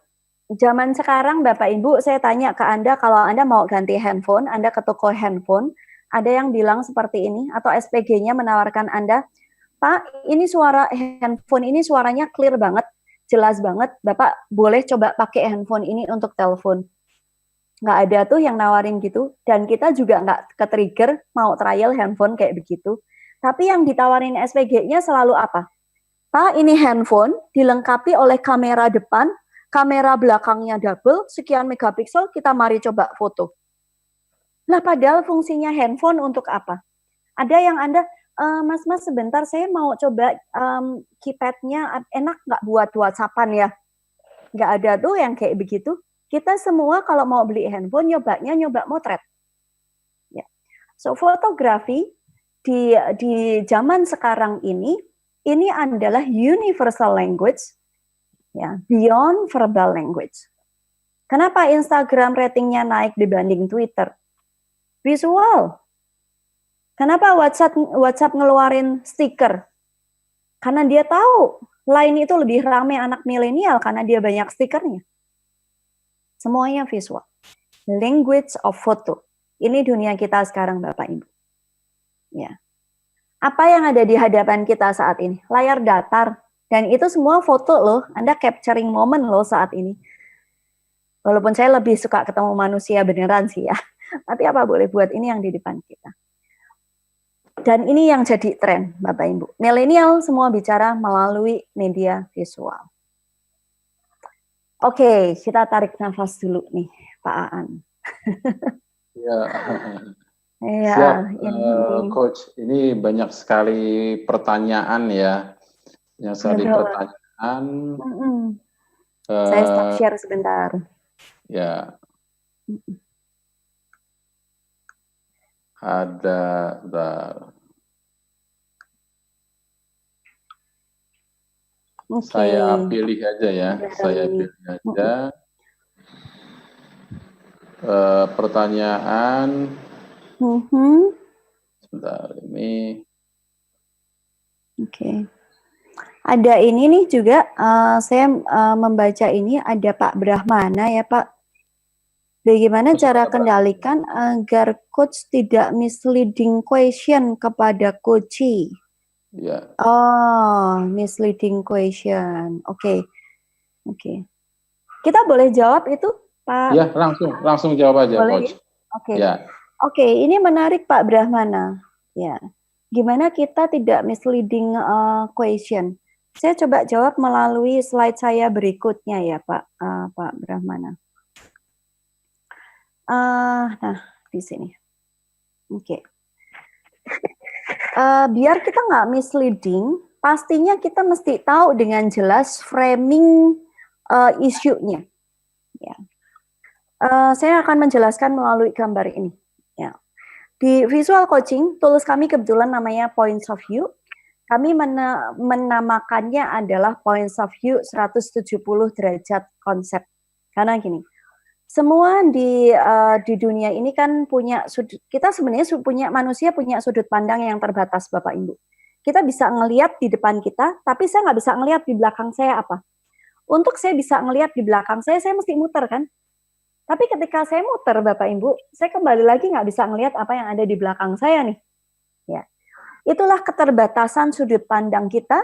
Zaman sekarang Bapak Ibu, saya tanya ke Anda, kalau Anda mau ganti handphone, Anda ke toko handphone, ada yang bilang seperti ini, atau SPG-nya menawarkan Anda, Pak, ini suara handphone ini suaranya clear banget, jelas banget. Bapak boleh coba pakai handphone ini untuk telepon. Nggak ada tuh yang nawarin gitu. Dan kita juga nggak ke-trigger mau trial handphone kayak begitu. Tapi yang ditawarin SPG-nya selalu apa? Pak, ini handphone dilengkapi oleh kamera depan, kamera belakangnya double, sekian megapiksel, kita mari coba foto. Nah, padahal fungsinya handphone untuk apa? Ada yang Anda... Mas sebentar saya mau coba keypad-nya enak nggak buat WhatsApp-an ya? Nggak ada tuh yang kayak begitu. Kita semua kalau mau beli handphone nyoba motret. Ya. So fotografi di zaman sekarang ini adalah universal language, ya, beyond verbal language. Kenapa Instagram ratingnya naik dibanding Twitter? Visual. Kenapa WhatsApp ngeluarin stiker? Karena dia tahu Line itu lebih ramai anak milenial karena dia banyak stikernya. Semuanya visual. Language of photo. Ini dunia kita sekarang, Bapak Ibu. Ya. Apa yang ada di hadapan kita saat ini? Layar datar. Dan itu semua foto loh. Anda capturing moment loh saat ini. Walaupun saya lebih suka ketemu manusia beneran sih ya. Tapi apa boleh buat, ini yang di depan kita. Dan ini yang jadi tren, Bapak Ibu. Milenial semua bicara melalui media visual. Oke, kita tarik nafas dulu nih, Pak Aan. Ya, ya, siap, Coach. Ini banyak sekali pertanyaan ya. Banyak sekali pertanyaan. Saya stop share sebentar. Ya. Ada, saya pilih aja ya. Saya pilih aja. Pertanyaan. Sebentar ini. Oke. Ada ini nih juga, saya membaca ini, ada Pak Brahmana ya Pak. Bagaimana cara kendalikan agar coach tidak misleading question kepada coachee? Ya. Oh, misleading question. Oke. Kita boleh jawab itu, Pak? Ya, langsung jawab aja, boleh, Coach. Oke. Ya. Oke, ini menarik Pak Brahmana. Ya. Gimana kita tidak misleading question? Saya coba jawab melalui slide saya berikutnya ya, Pak Brahmana. Nah, di sini. Oke. Biar kita nggak misleading, pastinya kita mesti tahu dengan jelas framing isunya. Ya. Saya akan menjelaskan melalui gambar ini. Ya. Di visual coaching, tools kami kebetulan namanya Points of View. Kami menamakannya adalah Points of View 170 derajat konsep. Karena gini, semua di dunia ini kan punya sudut, kita sebenarnya manusia punya sudut pandang yang terbatas, Bapak Ibu. Kita bisa ngelihat di depan kita, tapi saya nggak bisa ngelihat di belakang saya apa. Untuk saya bisa ngelihat di belakang saya mesti muter kan. Tapi ketika saya muter, Bapak Ibu, saya kembali lagi nggak bisa ngelihat apa yang ada di belakang saya nih. Ya, itulah keterbatasan sudut pandang kita,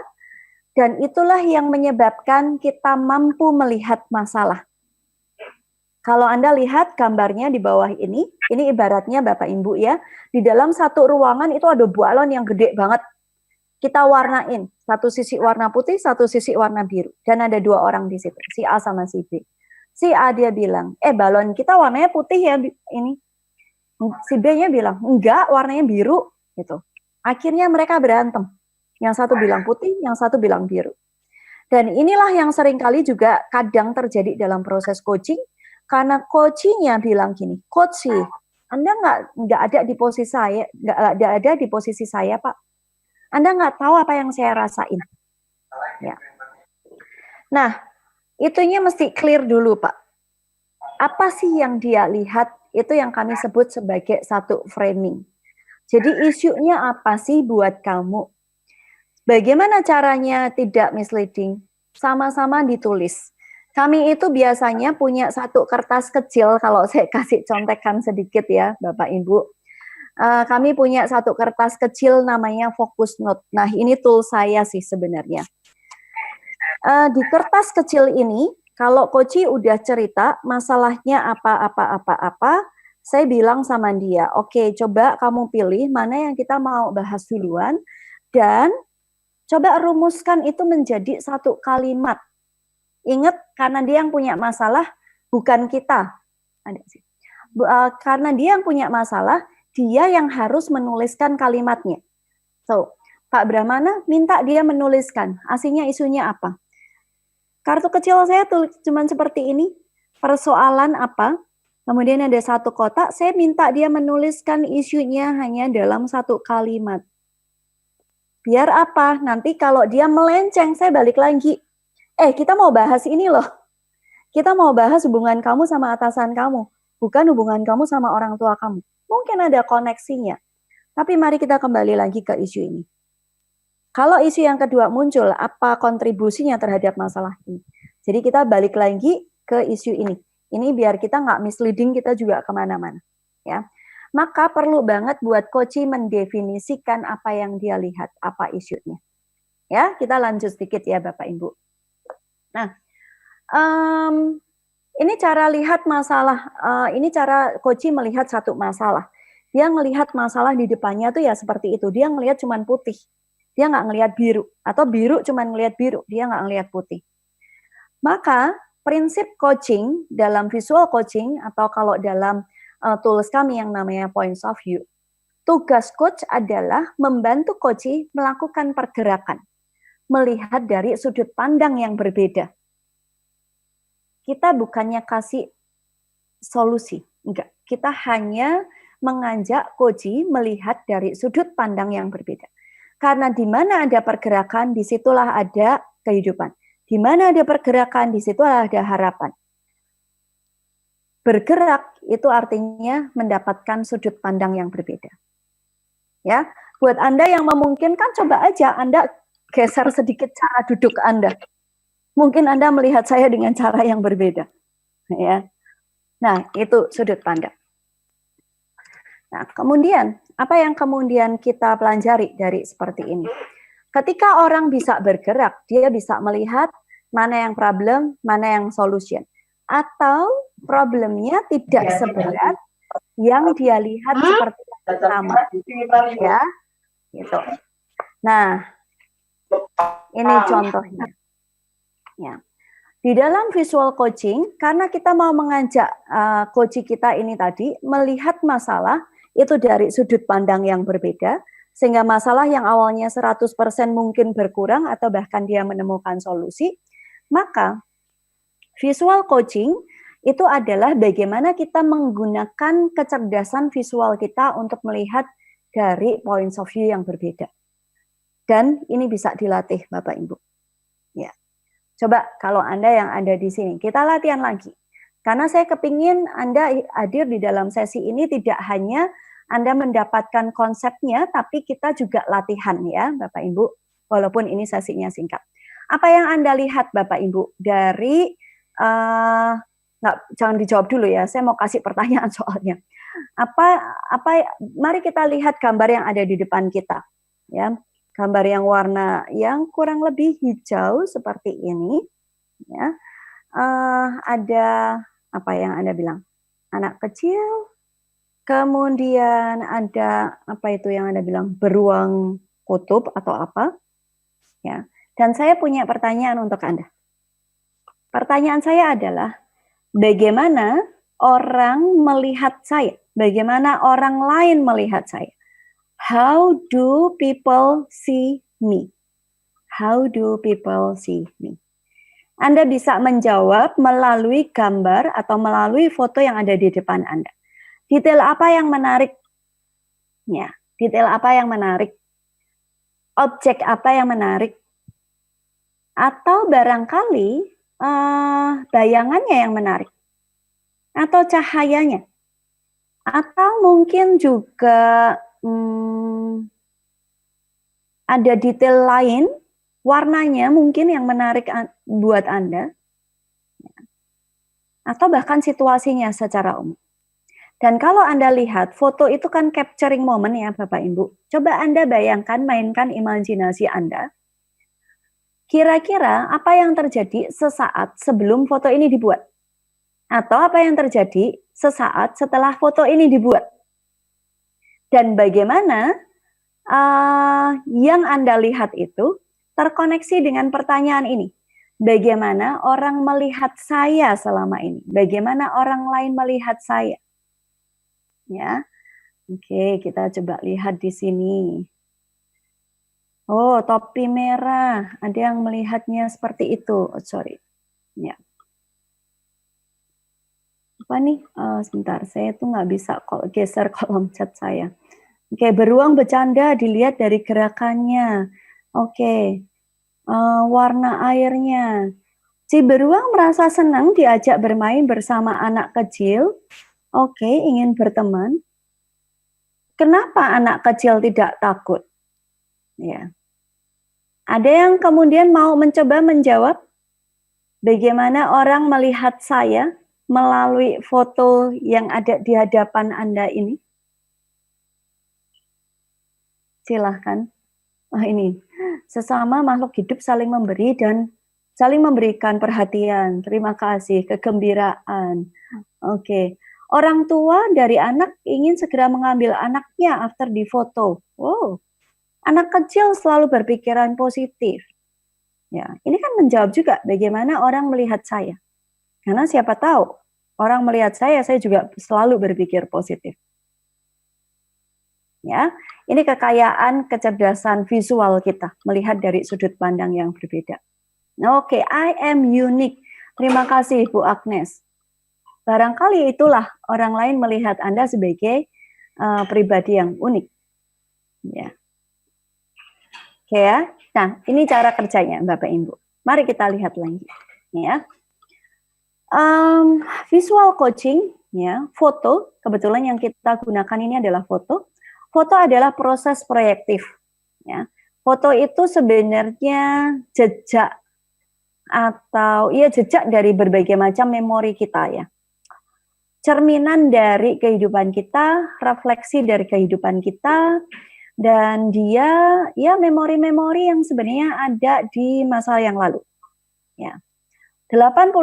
dan itulah yang menyebabkan kita mampu melihat masalah. Kalau Anda lihat gambarnya di bawah ini ibaratnya Bapak Ibu ya, di dalam satu ruangan itu ada balon yang gede banget. Kita warnain, satu sisi warna putih, satu sisi warna biru. Dan ada dua orang di situ, si A sama si B. Si A dia bilang, balon kita warnanya putih ya ini. Si B-nya bilang, enggak, warnanya biru. Gitu. Akhirnya mereka berantem. Yang satu bilang putih, yang satu bilang biru. Dan inilah yang seringkali juga kadang terjadi dalam proses coaching. Karena coaching-nya bilang gini, coach sih, Anda nggak ada di posisi saya, nggak ada di posisi saya, Pak. Anda nggak tahu apa yang saya rasain. Ya. Nah, itunya mesti clear dulu, Pak. Apa sih yang dia lihat? Itu yang kami sebut sebagai satu framing. Jadi isunya apa sih buat kamu? Bagaimana caranya tidak misleading? Sama-sama ditulis. Kami itu biasanya punya satu kertas kecil, kalau saya kasih contekan sedikit ya, Bapak Ibu. Kami punya satu kertas kecil namanya Focus Note. Nah, ini tool saya sih sebenarnya. Di kertas kecil ini, kalau coachee udah cerita masalahnya apa, saya bilang sama dia, oke, coba kamu pilih mana yang kita mau bahas duluan, dan coba rumuskan itu menjadi satu kalimat. Ingat, karena dia yang punya masalah, bukan kita. Karena dia yang punya masalah, dia yang harus menuliskan kalimatnya. So, Pak Brahmana minta dia menuliskan, aslinya isunya apa. Kartu kecil saya tulis cuma seperti ini, persoalan apa, kemudian ada satu kotak, saya minta dia menuliskan isunya hanya dalam satu kalimat. Biar apa? Nanti kalau dia melenceng, saya balik lagi. Kita mau bahas ini loh. Kita mau bahas hubungan kamu sama atasan kamu, bukan hubungan kamu sama orang tua kamu. Mungkin ada koneksinya. Tapi mari kita kembali lagi ke isu ini. Kalau isu yang kedua muncul, apa kontribusinya terhadap masalah ini? Jadi kita balik lagi ke isu ini. Ini biar kita nggak misleading, kita juga kemana-mana. Ya. Maka perlu banget buat coach mendefinisikan apa yang dia lihat, apa isunya. Ya, kita lanjut sedikit ya Bapak Ibu. Nah, ini cara lihat masalah, ini cara coach melihat satu masalah. Dia melihat masalah di depannya tuh ya seperti itu. Dia ngelihat cuman putih. Dia nggak ngelihat biru. Atau biru cuman ngelihat biru. Dia nggak ngelihat putih. Maka prinsip coaching dalam visual coaching atau kalau dalam tools kami yang namanya points of view, tugas coach adalah membantu coach melakukan pergerakan. Melihat dari sudut pandang yang berbeda. Kita bukannya kasih solusi. Enggak. Kita hanya mengajak coach melihat dari sudut pandang yang berbeda. Karena di mana ada pergerakan, disitulah ada kehidupan. Di mana ada pergerakan, disitulah ada harapan. Bergerak itu artinya mendapatkan sudut pandang yang berbeda. Ya, buat Anda yang memungkinkan, coba aja Anda geser sedikit cara duduk Anda. Mungkin Anda melihat saya dengan cara yang berbeda. Ya. Nah, itu sudut pandang. Nah, kemudian, apa yang kemudian kita pelajari dari seperti ini? Ketika orang bisa bergerak, dia bisa melihat mana yang problem, mana yang solution. Atau problemnya tidak seberat yang dia lihat seperti yang pertama. Ya, gitu. Nah, ini contohnya. Ya. Di dalam visual coaching, karena kita mau mengajak coach kita ini tadi melihat masalah itu dari sudut pandang yang berbeda, sehingga masalah yang awalnya 100% mungkin berkurang atau bahkan dia menemukan solusi, maka visual coaching itu adalah bagaimana kita menggunakan kecerdasan visual kita untuk melihat dari points of view yang berbeda. Dan ini bisa dilatih Bapak Ibu. Ya. Coba kalau Anda yang ada di sini, kita latihan lagi. Karena saya kepingin Anda hadir di dalam sesi ini tidak hanya Anda mendapatkan konsepnya, tapi kita juga latihan ya Bapak Ibu, walaupun ini sesinya singkat. Apa yang Anda lihat Bapak Ibu dari, jangan dijawab dulu ya, saya mau kasih pertanyaan soalnya. Mari kita lihat gambar yang ada di depan kita. Ya, gambar yang warna yang kurang lebih hijau seperti ini. Ya, ada apa yang Anda bilang? Anak kecil. Kemudian ada apa itu yang Anda bilang? Beruang kutub atau apa? Ya. Dan saya punya pertanyaan untuk Anda. Pertanyaan saya adalah, bagaimana orang melihat saya? Bagaimana orang lain melihat saya? How do people see me? How do people see me? Anda bisa menjawab melalui gambar atau melalui foto yang ada di depan Anda. Detail apa yang menarik? Ya, detail apa yang menarik? Objek apa yang menarik? Atau barangkali bayangannya yang menarik? Atau cahayanya? Atau mungkin juga ada detail lain, warnanya mungkin yang menarik buat Anda, atau bahkan situasinya secara umum. Dan kalau Anda lihat, foto itu kan capturing moment ya Bapak Ibu. Coba Anda bayangkan, mainkan imajinasi Anda. Kira-kira apa yang terjadi sesaat sebelum foto ini dibuat? Atau apa yang terjadi sesaat setelah foto ini dibuat? Dan bagaimana yang Anda lihat itu terkoneksi dengan pertanyaan ini. Bagaimana orang melihat saya selama ini? Bagaimana orang lain melihat saya? Ya. Oke, kita coba lihat di sini. Oh, topi merah. Ada yang melihatnya seperti itu. Oh, sorry. Ya. Apa nih? Sebentar, saya tuh nggak bisa geser kolom chat saya. Oke, beruang bercanda dilihat dari gerakannya. Oke, warna airnya. Si beruang merasa senang diajak bermain bersama anak kecil. Oke, ingin berteman. Kenapa anak kecil tidak takut? Ya. Ada yang kemudian mau mencoba menjawab, bagaimana orang melihat saya melalui foto yang ada di hadapan Anda ini? Silahkan. Ini, sesama makhluk hidup saling memberi dan saling memberikan perhatian, terima kasih, kegembiraan. Oke. Orang tua dari anak ingin segera mengambil anaknya after di foto. Wow. Anak kecil selalu berpikiran positif. Ya, ini kan menjawab juga bagaimana orang melihat saya. Karena siapa tahu orang melihat saya juga selalu berpikir positif. Ya, ini kekayaan kecerdasan visual kita melihat dari sudut pandang yang berbeda. Oke, I am unique. Terima kasih Bu Agnes. Barangkali itulah orang lain melihat Anda sebagai pribadi yang unik. Ya. Oke ya. Nah, ini cara kerjanya Bapak Ibu. Mari kita lihat lagi. Ya. Visual coaching, ya, foto. Kebetulan yang kita gunakan ini adalah foto. Foto adalah proses proyektif. Ya. Foto itu sebenarnya jejak atau jejak dari berbagai macam memori kita ya. Cerminan dari kehidupan kita, refleksi dari kehidupan kita, dan dia ya memori-memori yang sebenarnya ada di masa yang lalu. Ya. 80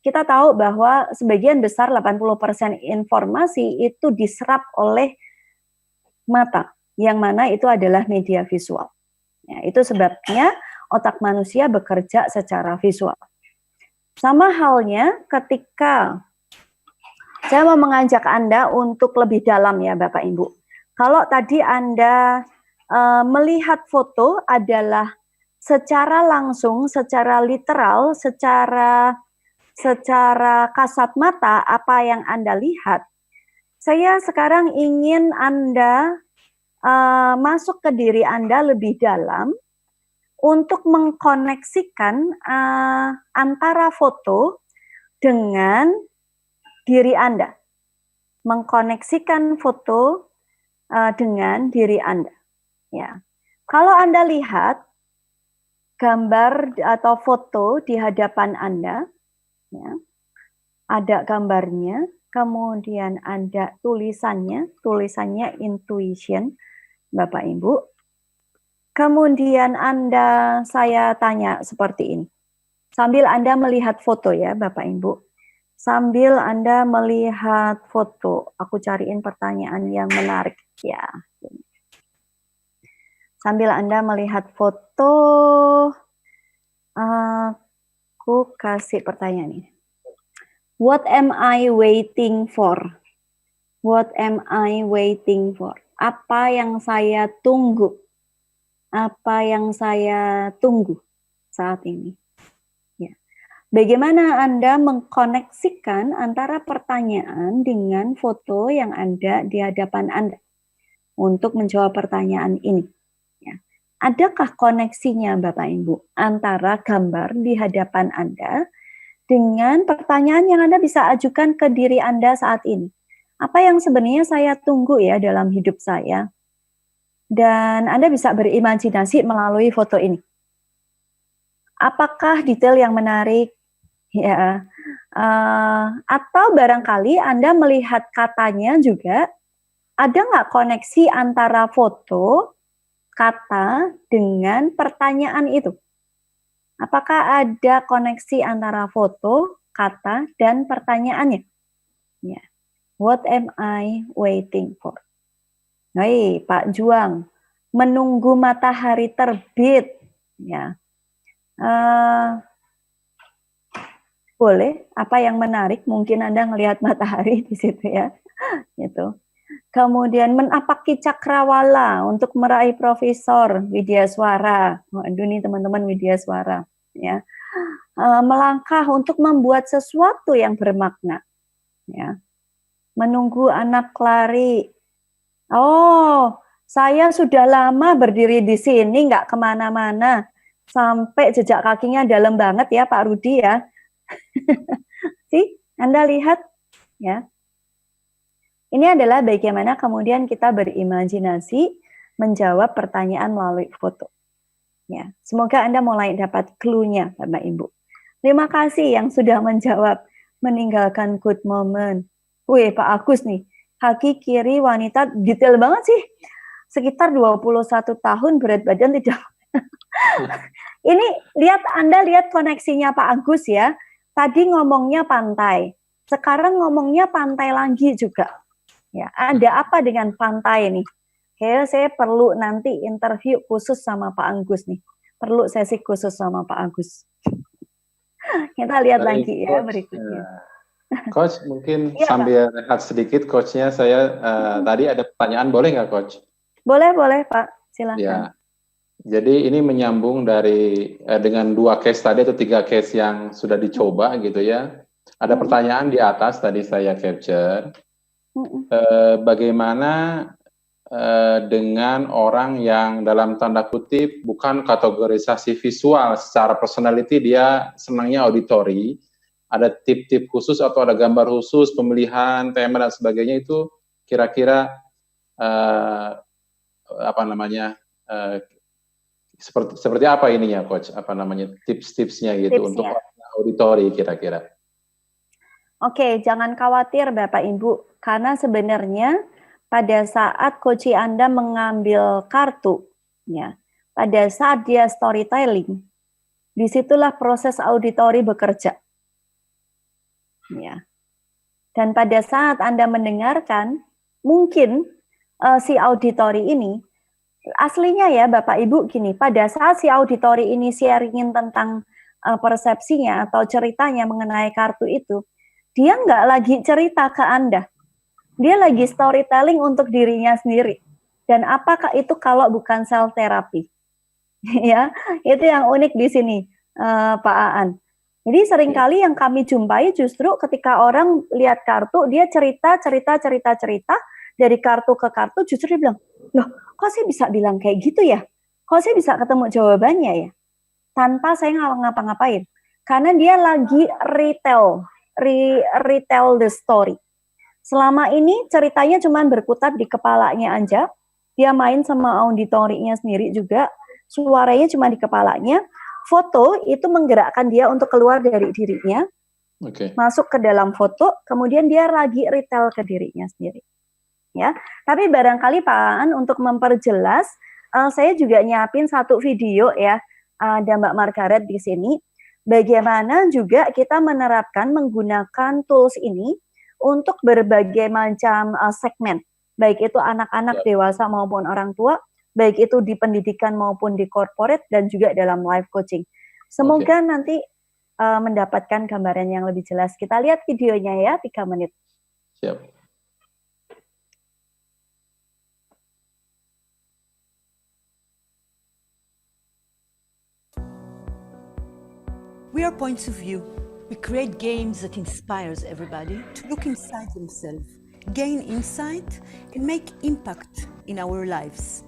kita tahu bahwa sebagian besar 80% informasi itu diserap oleh mata, yang mana itu adalah media visual. Ya, itu sebabnya otak manusia bekerja secara visual. Sama halnya ketika saya mau mengajak Anda untuk lebih dalam ya Bapak Ibu. Kalau tadi Anda melihat foto adalah secara langsung, secara literal, secara kasat mata apa yang Anda lihat, saya sekarang ingin Anda masuk ke diri Anda lebih dalam untuk mengkoneksikan antara foto dengan diri Anda. Mengkoneksikan foto dengan diri Anda. Ya. Kalau Anda lihat gambar atau foto di hadapan Anda, ya, ada gambarnya, kemudian ada tulisannya intuition, Bapak Ibu. Kemudian saya tanya seperti ini. Sambil Anda melihat foto ya Bapak Ibu. Sambil Anda melihat foto, aku cariin pertanyaan yang menarik ya. Sambil Anda melihat foto, aku kasih pertanyaan ini. What am I waiting for? What am I waiting for? Apa yang saya tunggu? Apa yang saya tunggu saat ini? Ya. Bagaimana Anda mengkoneksikan antara pertanyaan dengan foto yang ada di hadapan Anda untuk menjawab pertanyaan ini? Ya. Adakah koneksinya Bapak Ibu antara gambar di hadapan Anda dengan pertanyaan yang Anda bisa ajukan ke diri Anda saat ini? Apa yang sebenarnya saya tunggu ya dalam hidup saya? Dan Anda bisa berimajinasi melalui foto ini. Apakah detail yang menarik? Ya, atau barangkali Anda melihat katanya juga, ada nggak koneksi antara foto, kata, dengan pertanyaan itu? Apakah ada koneksi antara foto, kata, dan pertanyaannya? Ya. What am I waiting for? Hai, Pak Juang, menunggu matahari terbit. Ya. Boleh, apa yang menarik? Mungkin Anda melihat matahari di situ ya. Gitu. Kemudian menapaki cakrawala untuk meraih Profesor Widyaswara. Waduh nih teman-teman Widyaswara. Ya. Melangkah untuk membuat sesuatu yang bermakna. Ya. Menunggu anak lari. Oh, saya sudah lama berdiri di sini, nggak kemana-mana. Sampai jejak kakinya dalam banget ya Pak Rudi ya. Sih, Anda lihat ya. Ini adalah bagaimana kemudian kita berimajinasi menjawab pertanyaan melalui foto. Ya, semoga Anda mulai dapat clue-nya, Bapak Ibu. Terima kasih yang sudah menjawab meninggalkan good moment. Wih, Pak Agus nih, kaki kiri wanita detail banget sih. Sekitar 21 tahun, berat badan tidak. Ini Anda lihat koneksinya Pak Agus ya. Tadi ngomongnya pantai, sekarang ngomongnya pantai lagi juga. Ya, ada apa dengan pantai nih? Kayaknya saya perlu nanti interview khusus sama Pak Agus nih. Perlu sesi khusus sama Pak Agus. Kita lihat lagi ya berikutnya. Coach, mungkin ya, sambil rehat sedikit, coachnya saya tadi ada pertanyaan, boleh nggak Coach? Boleh Pak, silakan. Ya. Jadi ini menyambung dari dengan 2 case tadi atau 3 case yang sudah dicoba gitu ya. Ada pertanyaan di atas tadi saya capture. Bagaimana dengan orang yang dalam tanda kutip bukan kategorisasi visual, secara personality dia senangnya auditory, ada tip-tip khusus atau ada gambar khusus, pemilihan tema dan sebagainya, itu kira-kira seperti apa ininya Coach? Apa namanya tips-tipsnya gitu untuk auditory kira-kira? Oke, jangan khawatir Bapak Ibu, karena sebenarnya pada saat coach Anda mengambil kartu, ya, pada saat dia storytelling, disitulah proses auditory bekerja. Ya. Dan pada saat Anda mendengarkan, mungkin si auditory ini, aslinya ya Bapak Ibu gini, pada saat si auditory ini sharingin tentang persepsinya atau ceritanya mengenai kartu itu, dia nggak lagi cerita ke Anda. Dia lagi storytelling untuk dirinya sendiri. Dan apakah itu kalau bukan self therapy? Ya, itu yang unik di sini, Pak Aan. Jadi seringkali yang kami jumpai justru ketika orang lihat kartu, dia cerita dari kartu ke kartu, justru dia bilang, loh, kok saya bisa bilang kayak gitu ya? Kok saya bisa ketemu jawabannya ya? Tanpa saya ngapa-ngapain. Karena dia lagi retell the story. Selama ini ceritanya cuma berkutat di kepalanya aja, dia main sama auditorinya sendiri juga, suaranya cuma di kepalanya, foto itu menggerakkan dia untuk keluar dari dirinya, masuk ke dalam foto, kemudian dia lagi retell ke dirinya sendiri. Ya, tapi barangkali Pak Aan untuk memperjelas, saya juga nyiapin satu video ya, ada Mbak Margaret di sini, bagaimana juga kita menerapkan menggunakan tools ini untuk berbagai macam segmen, baik itu anak-anak, dewasa maupun orang tua, baik itu di pendidikan maupun di corporate dan juga dalam life coaching. Semoga nanti mendapatkan gambaran yang lebih jelas. Kita lihat videonya ya, 3 menit. Siap. We are points of view. We create games that inspires everybody to look inside themselves, gain insight, and make impact in our lives.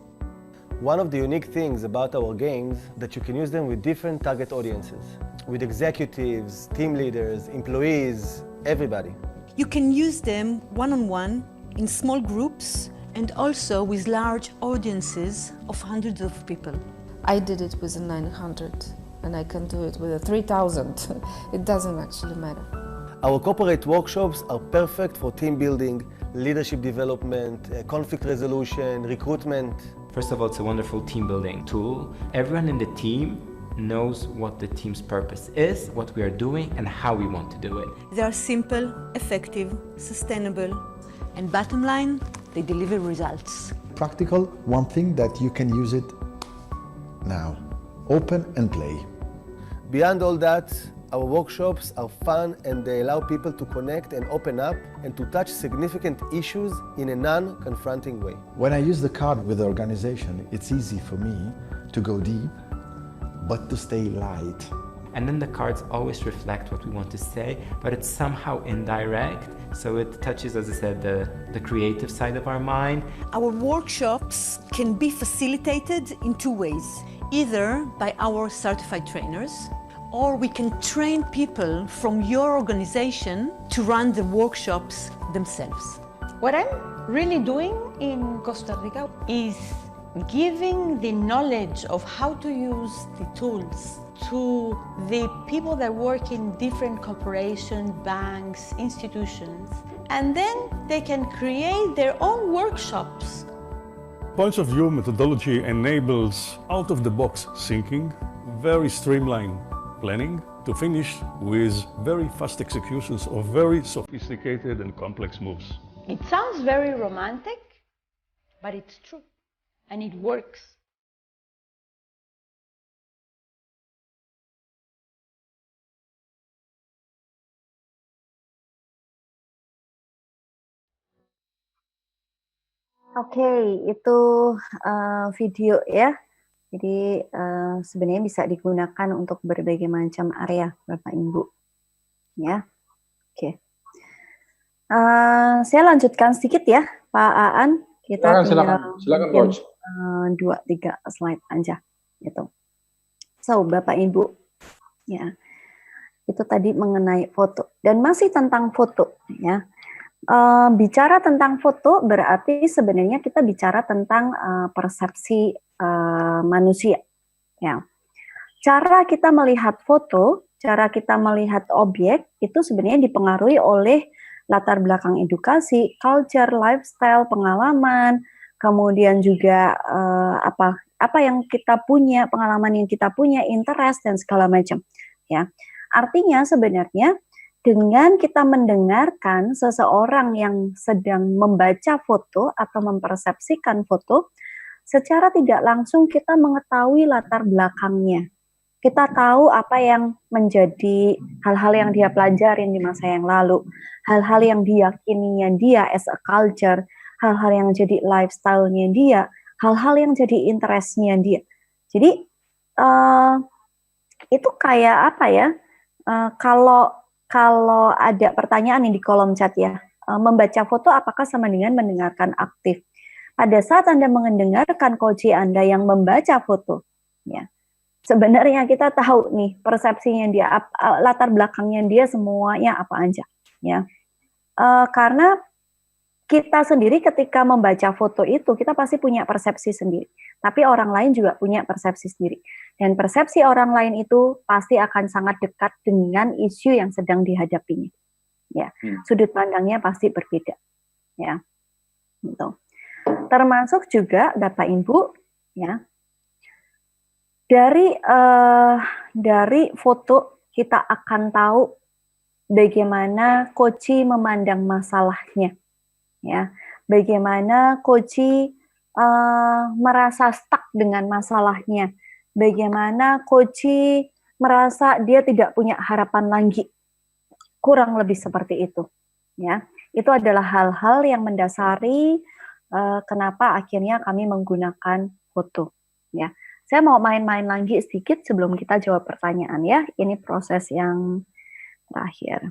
One of the unique things about our games that you can use them with different target audiences, with executives, team leaders, employees, everybody. You can use them one-on-one, in small groups, and also with large audiences of hundreds of people. I did it with 900. And I can do it with a 3,000. It doesn't actually matter. Our corporate workshops are perfect for team building, leadership development, conflict resolution, recruitment. First of all, it's a wonderful team building tool. Everyone in the team knows what the team's purpose is, what we are doing, and how we want to do it. They are simple, effective, sustainable, and bottom line, they deliver results. Practical, one thing that you can use it now. Open and play. Beyond all that, our workshops are fun and they allow people to connect and open up and to touch significant issues in a non-confronting way. When I use the card with the organization, it's easy for me to go deep, but to stay light. And then the cards always reflect what we want to say, but it's somehow indirect. So it touches, as I said, the creative side of our mind. Our workshops can be facilitated in two ways, either by our certified trainers, or we can train people from your organization to run the workshops themselves. What I'm really doing in Costa Rica is giving the knowledge of how to use the tools to the people that work in different corporations, banks, institutions, and then they can create their own workshops. Points of View methodology enables out-of-the-box thinking, very streamlined planning, to finish with very fast executions of very sophisticated and complex moves. It sounds very romantic, but it's true, and it works. Oke, itu video ya. Jadi sebenarnya bisa digunakan untuk berbagai macam area, Bapak Ibu. Ya, oke. Saya lanjutkan sedikit ya, Pak Aan. Kita silakan Coach. 2-3 slide aja, gitu. So, Bapak Ibu, ya, itu tadi mengenai foto dan masih tentang foto, ya. Bicara tentang foto berarti sebenarnya kita bicara tentang persepsi manusia. Ya. Cara kita melihat foto, cara kita melihat objek itu sebenarnya dipengaruhi oleh latar belakang edukasi, culture, lifestyle, pengalaman, kemudian juga apa yang kita punya, pengalaman yang kita punya, interest dan segala macam. Ya, artinya sebenarnya dengan kita mendengarkan seseorang yang sedang membaca foto atau mempersepsikan foto, secara tidak langsung kita mengetahui latar belakangnya. Kita tahu apa yang menjadi hal-hal yang dia pelajarin di masa yang lalu, hal-hal yang diyakininya dia as a culture, hal-hal yang jadi lifestyle-nya dia, hal-hal yang jadi interest-nya dia. Jadi itu kayak apa ya? Kalau ada pertanyaan nih di kolom chat ya, membaca foto apakah sama dengan mendengarkan aktif? Pada saat Anda mendengarkan coach Anda yang membaca foto, ya, sebenarnya kita tahu nih persepsinya dia, latar belakangnya dia semuanya apa aja, ya. Karena kita sendiri ketika membaca foto itu kita pasti punya persepsi sendiri, tapi orang lain juga punya persepsi sendiri. Dan persepsi orang lain itu pasti akan sangat dekat dengan isu yang sedang dihadapinya. Ya, sudut pandangnya pasti berbeda. Ya, gitu. Termasuk juga Bapak Ibu, ya, dari foto kita akan tahu bagaimana coach memandang masalahnya, ya, bagaimana coach merasa stuck dengan masalahnya. Bagaimana coach merasa dia tidak punya harapan lagi, kurang lebih seperti itu, ya. Itu adalah hal-hal yang mendasari kenapa akhirnya kami menggunakan foto, ya. Saya mau main-main lagi sedikit sebelum kita jawab pertanyaan, ya. Ini proses yang terakhir.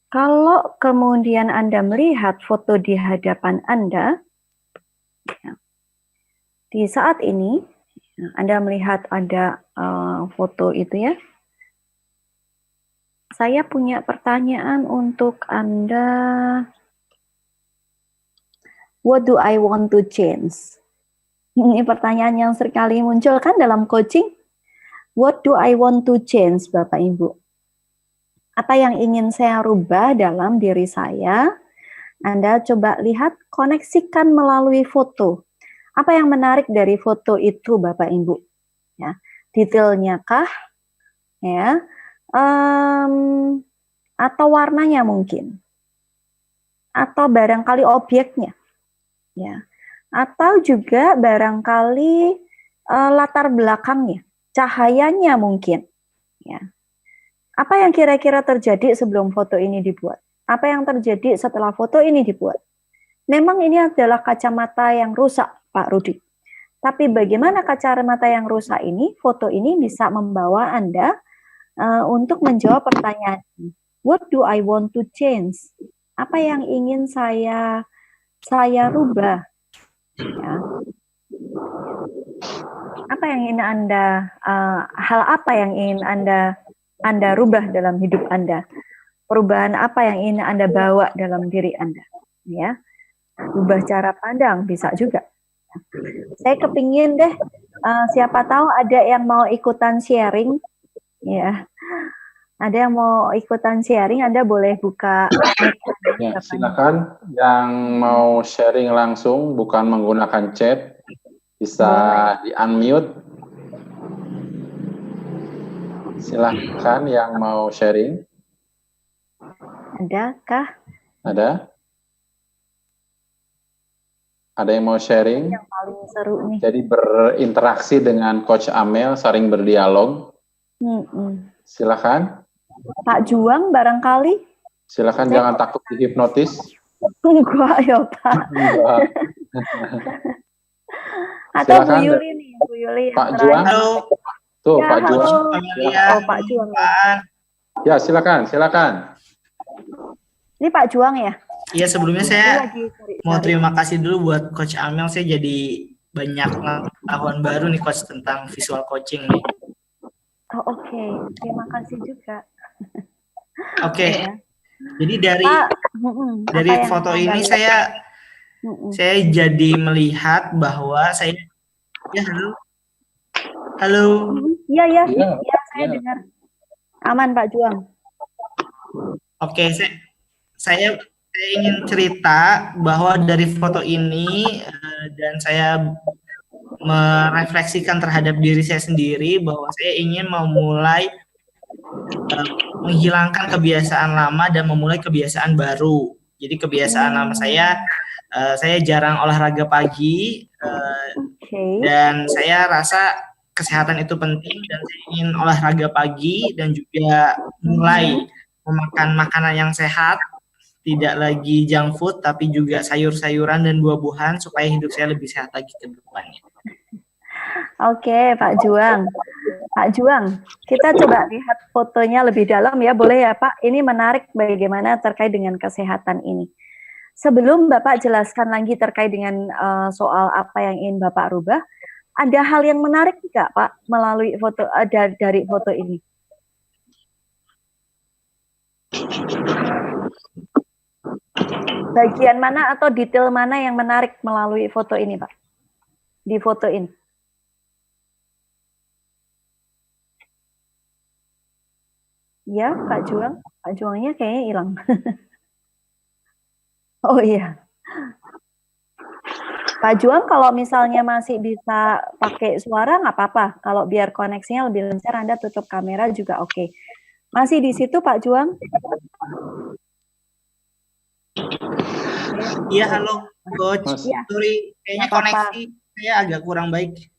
Kalau kemudian Anda melihat foto di hadapan Anda, ya, di saat ini, Anda melihat ada foto itu ya. Saya punya pertanyaan untuk Anda. What do I want to change? Ini pertanyaan yang seringkali muncul kan dalam coaching. What do I want to change, Bapak Ibu? Apa yang ingin saya rubah dalam diri saya? Anda coba lihat, koneksikan melalui foto. Apa yang menarik dari foto itu, Bapak Ibu? Ya, detailnya kah? Ya, atau warnanya mungkin? Atau barangkali objeknya? Ya, atau juga barangkali latar belakangnya, cahayanya mungkin. Ya, apa yang kira-kira terjadi sebelum foto ini dibuat? Apa yang terjadi setelah foto ini dibuat? Memang ini adalah kacamata yang rusak, Pak Rudi. Tapi bagaimana kacamata yang rusak ini, foto ini bisa membawa Anda untuk menjawab pertanyaan ini. What do I want to change? Apa yang ingin saya rubah? Ya. Apa yang ingin Anda, hal apa yang ingin Anda rubah dalam hidup Anda? Perubahan apa yang ingin Anda bawa dalam diri Anda? Ya, rubah cara pandang bisa juga. Saya kepingin deh, siapa tahu ada yang mau ikutan sharing, ya. Ada yang mau ikutan sharing, Anda boleh buka. Ya, silakan yang mau sharing langsung, bukan menggunakan chat, bisa di-unmute. Silakan yang mau sharing. Adakah? Ada? Ada yang mau sharing? Yang paling seru nih. Jadi berinteraksi dengan Coach Amel, saling berdialog. Silakan. Pak Juang barangkali. Silakan, jangan takut dihipnotis. Enggak ya Pak. Atau Bu Yuli nih, Bu Yuli. Pak Juang. Tuh ya, Pak Juang. Oh Pak Juang. Ya silakan. Ini Pak Juang ya? Iya, sebelumnya saya mau terima kasih dulu buat Coach Amel. Saya jadi banyak pengetahuan baru nih Coach tentang visual coaching nih. Oh oke. Terima kasih juga. Oke. Jadi dari foto ini saya jadi melihat bahwa saya halo. Iya saya dengar. Aman Pak Juang. Oke, saya ingin cerita bahwa dari foto ini dan saya merefleksikan terhadap diri saya sendiri bahwa saya ingin memulai menghilangkan kebiasaan lama dan memulai kebiasaan baru. Jadi kebiasaan lama saya jarang olahraga pagi dan saya rasa kesehatan itu penting dan saya ingin olahraga pagi dan juga mulai memakan makanan yang sehat, tidak lagi junk food tapi juga sayur-sayuran dan buah-buahan supaya hidup saya lebih sehat lagi ke depannya. Oke, Pak Juang. Pak Juang, kita coba lihat fotonya lebih dalam ya, boleh ya Pak? Ini menarik bagaimana terkait dengan kesehatan ini. Sebelum Bapak jelaskan lagi terkait dengan soal apa yang ingin Bapak rubah, ada hal yang menarik nggak Pak melalui foto dari foto ini? Bagian mana atau detail mana yang menarik melalui foto ini Pak? Di foto ini. Ya, Pak Juang. Pak Juangnya kayaknya hilang. Oh iya. Pak Juang kalau misalnya masih bisa pakai suara nggak apa-apa. Kalau biar koneksinya lebih lancar Anda tutup kamera juga oke. Masih di situ Pak Juang? Iya, halo Coach. Sorry, kayaknya koneksi saya agak kurang baik.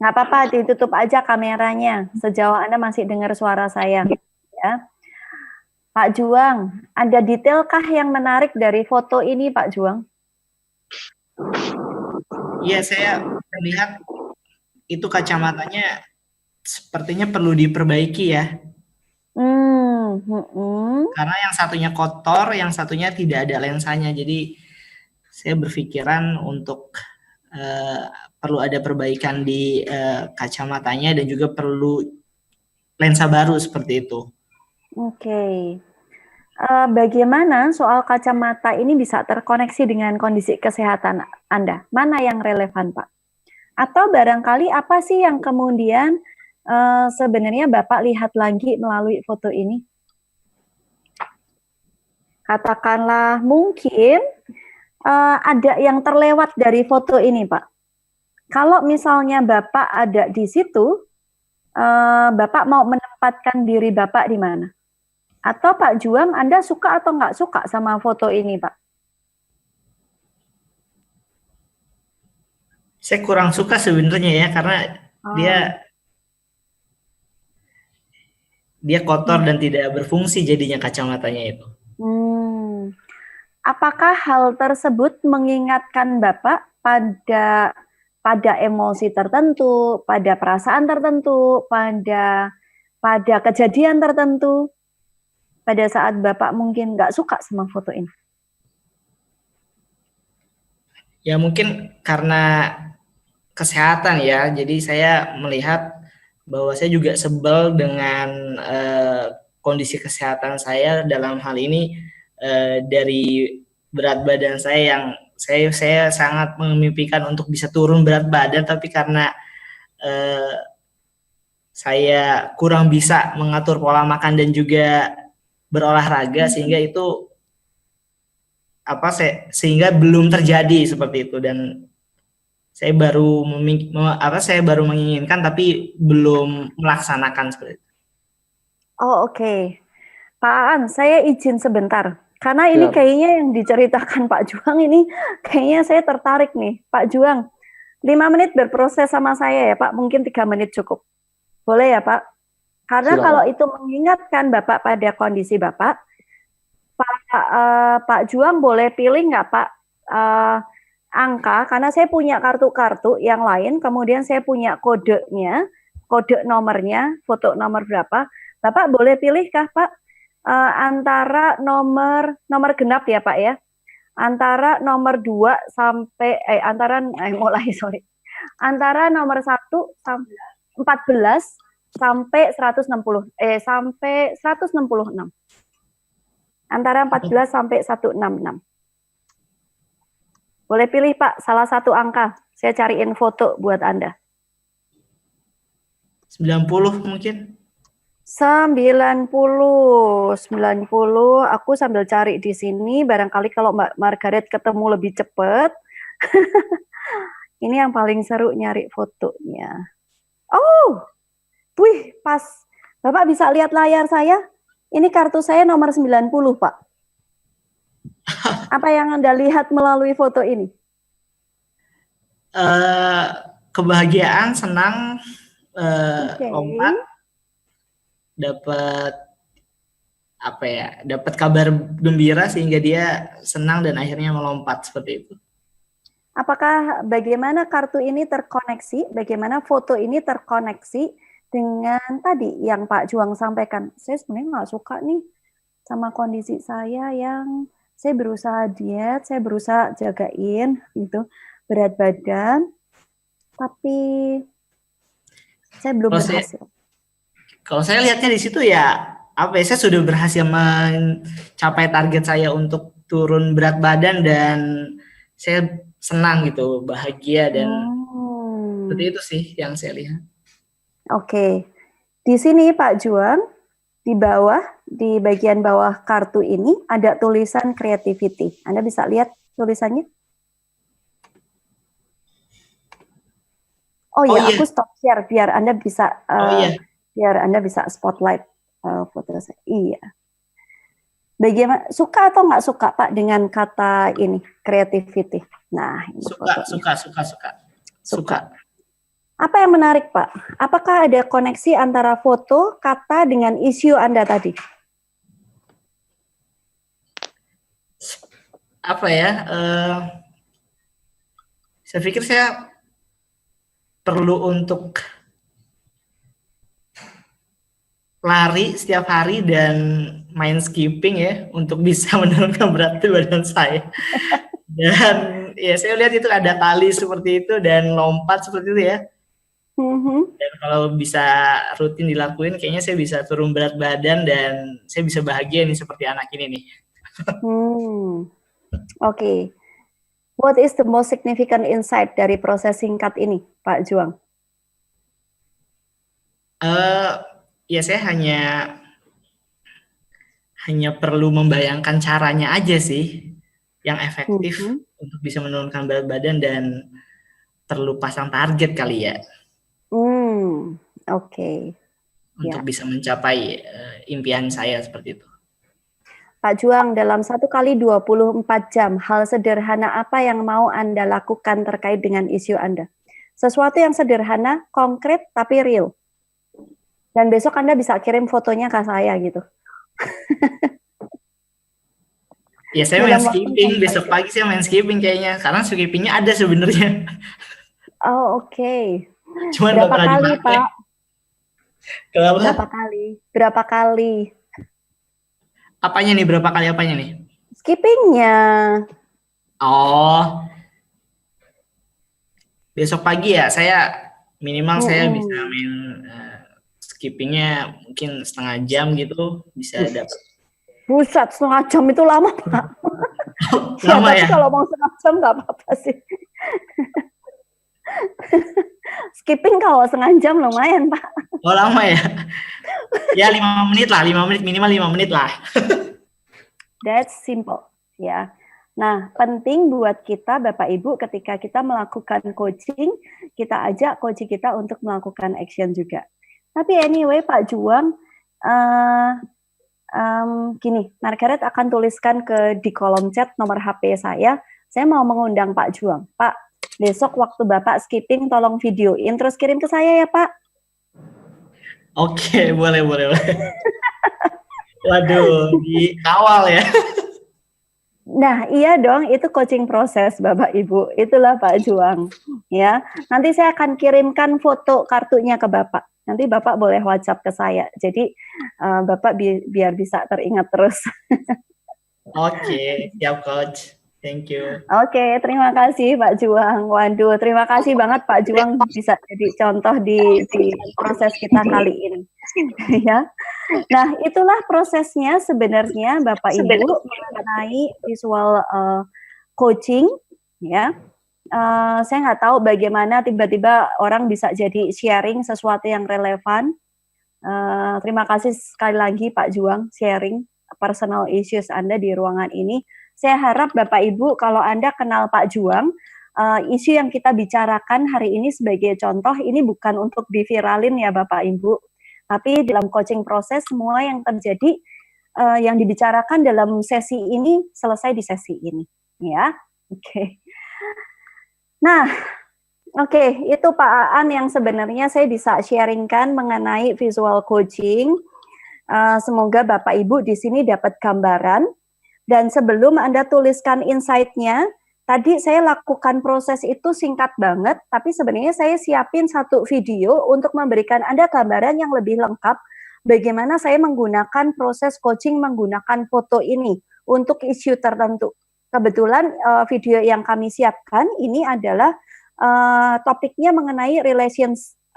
Nggak apa-apa, ditutup aja kameranya. Sejauh Anda masih dengar suara saya. Ya. Pak Juang, ada detailkah yang menarik dari foto ini Pak Juang? Iya, saya melihat itu kacamatanya sepertinya perlu diperbaiki ya. Karena yang satunya kotor, yang satunya tidak ada lensanya. Jadi saya berpikiran untuk perlu ada perbaikan di kacamatanya dan juga perlu lensa baru seperti itu. Oke. Bagaimana soal kacamata ini bisa terkoneksi dengan kondisi kesehatan Anda? Mana yang relevan, Pak? Atau barangkali apa sih yang kemudian sebenarnya Bapak lihat lagi melalui foto ini? Katakanlah mungkin ada yang terlewat dari foto ini, Pak. Kalau misalnya Bapak ada di situ, Bapak mau menempatkan diri Bapak di mana? Atau Pak Juang, Anda suka atau nggak suka sama foto ini, Pak? Saya kurang suka sebenarnya ya, karena dia kotor dan tidak berfungsi jadinya kacamatanya itu. Apakah hal tersebut mengingatkan Bapak pada emosi tertentu, pada perasaan tertentu, pada kejadian tertentu, pada saat Bapak mungkin nggak suka sama foto ini? Ya mungkin karena kesehatan ya, jadi saya melihat bahwa saya juga sebel dengan kondisi kesehatan saya, dalam hal ini dari berat badan saya yang saya sangat memimpikan untuk bisa turun berat badan, tapi karena saya kurang bisa mengatur pola makan dan juga berolahraga, sehingga itu sehingga belum terjadi seperti itu, dan saya baru menginginkan tapi belum melaksanakan seperti itu. Oh, oke. Pak Aan, saya izin sebentar. Karena ini kayaknya yang diceritakan Pak Juang ini kayaknya saya tertarik nih. Pak Juang, 5 menit berproses sama saya ya Pak, mungkin 3 menit cukup. Boleh ya Pak? Karena kalau itu mengingatkan Bapak pada kondisi Bapak, Pak Juang boleh pilih nggak Pak angka, karena saya punya kartu-kartu yang lain, kemudian saya punya kodenya, kode nomornya, foto nomor berapa. Bapak boleh pilih kah Pak? Antara nomor genap ya Pak ya, antara nomor 2 sampai antara nomor 1 sampai 14 sampai 160 sampai 166, antara 14 sampai 166. Boleh pilih Pak salah satu angka, saya cariin foto buat Anda. 90 mungkin. 90, aku sambil cari di sini, barangkali kalau Mbak Margaret ketemu lebih cepat. Ini yang paling seru nyari fotonya. Oh, wih, pas. Bapak bisa lihat layar saya? Ini kartu saya nomor 90, Pak. Apa yang Anda lihat melalui foto ini? Kebahagiaan, senang, lompat. Dapat kabar gembira sehingga dia senang dan akhirnya melompat seperti itu. Apakah bagaimana kartu ini terkoneksi, bagaimana foto ini terkoneksi dengan tadi yang Pak Juang sampaikan? Saya sebenarnya nggak suka nih sama kondisi saya yang saya berusaha diet, saya berusaha jagain gitu berat badan, tapi saya belum berhasil. Kalau saya lihatnya di situ ya, saya sudah berhasil mencapai target saya untuk turun berat badan dan saya senang gitu, bahagia dan seperti itu sih yang saya lihat. Oke. Di sini Pak Juang, di bawah, di bagian bawah kartu ini ada tulisan creativity. Anda bisa lihat tulisannya? Iya. Aku stop share biar Anda bisa biar Anda bisa spotlight foto saya. Iya. Bagaimana, suka atau nggak suka Pak dengan kata ini, creativity? Nah, ini suka. Apa yang menarik Pak? Apakah ada koneksi antara foto, kata dengan isu Anda tadi? Saya pikir saya perlu untuk lari setiap hari dan main skipping ya untuk bisa menurunkan berat badan saya. Dan ya saya lihat itu ada tali seperti itu dan lompat seperti itu ya. Dan kalau bisa rutin dilakuin, kayaknya saya bisa turun berat badan dan saya bisa bahagia nih seperti anak ini nih. Oke. What is the most significant insight dari proses singkat ini, Pak Juang? Ya saya hanya perlu membayangkan caranya aja sih yang efektif untuk bisa menurunkan berat badan dan perlu pasang target kali ya. Oke. Untuk bisa mencapai impian saya seperti itu. Pak Juang, dalam 1 kali 24 jam, hal sederhana apa yang mau Anda lakukan terkait dengan isu Anda? Sesuatu yang sederhana, konkret, tapi real. Dan besok Anda bisa kirim fotonya ke saya gitu. Ya saya main skipping, besok pagi saya main skipping kayaknya. Karena skippingnya ada sebenarnya. Oh, oke. Cuman berapa kali, Pak? Kenapa? Berapa kali? Apanya nih? Berapa kali apanya nih? Skippingnya. Oh. Besok pagi ya, saya minimal saya bisa main skippingnya mungkin setengah jam gitu, bisa dapat. Buset, setengah jam itu lama, Pak. Lama ya? Kalau mau setengah jam nggak apa-apa sih. Skipping kalau setengah jam lumayan, Pak. Oh, lama ya? Ya 5 menit lah, 5 menit, minimal 5 menit lah. That's simple, ya. Nah, penting buat kita, Bapak Ibu, ketika kita melakukan coaching, kita ajak coach kita untuk melakukan action juga. Tapi anyway, Pak Juang, gini, Margaret akan tuliskan di kolom chat nomor HP saya. Saya mau mengundang Pak Juang. Pak, besok waktu Bapak skipping, tolong videoin, terus kirim ke saya ya, Pak. Oke, boleh. Waduh, dikawal ya. Nah, iya dong, itu coaching proses, Bapak Ibu. Itulah Pak Juang. Ya, nanti saya akan kirimkan foto kartunya ke Bapak. Nanti Bapak boleh WhatsApp ke saya. Jadi Bapak biar bisa teringat terus. Oke, siap Coach. Thank you. Oke, terima kasih Pak Juang. Waduh, terima kasih banget Pak Juang bisa jadi contoh di proses kita kali ini. Ya. Nah, itulah prosesnya sebenarnya Bapak Ibu mengenai visual coaching, ya. Saya nggak tahu bagaimana tiba-tiba orang bisa jadi sharing sesuatu yang relevan. Terima kasih sekali lagi Pak Juang sharing personal issues Anda di ruangan ini. Saya harap Bapak Ibu kalau Anda kenal Pak Juang, isu yang kita bicarakan hari ini sebagai contoh ini bukan untuk diviralin ya Bapak Ibu. Tapi dalam coaching proses semua yang terjadi yang dibicarakan dalam sesi ini selesai di sesi ini, ya. Oke. Nah, oke, itu Pak Aan yang sebenarnya saya bisa sharingkan mengenai visual coaching. Semoga Bapak Ibu di sini dapat gambaran. Dan sebelum Anda tuliskan insight-nya, tadi saya lakukan proses itu singkat banget, tapi sebenarnya saya siapin satu video untuk memberikan Anda gambaran yang lebih lengkap bagaimana saya menggunakan proses coaching menggunakan foto ini untuk isu tertentu. Kebetulan video yang kami siapkan ini adalah topiknya mengenai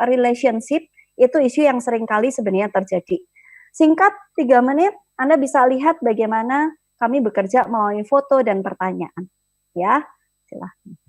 relationship, itu isu yang seringkali sebenarnya terjadi. Singkat 3 menit, Anda bisa lihat bagaimana kami bekerja melalui foto dan pertanyaan. Ya, silahkan.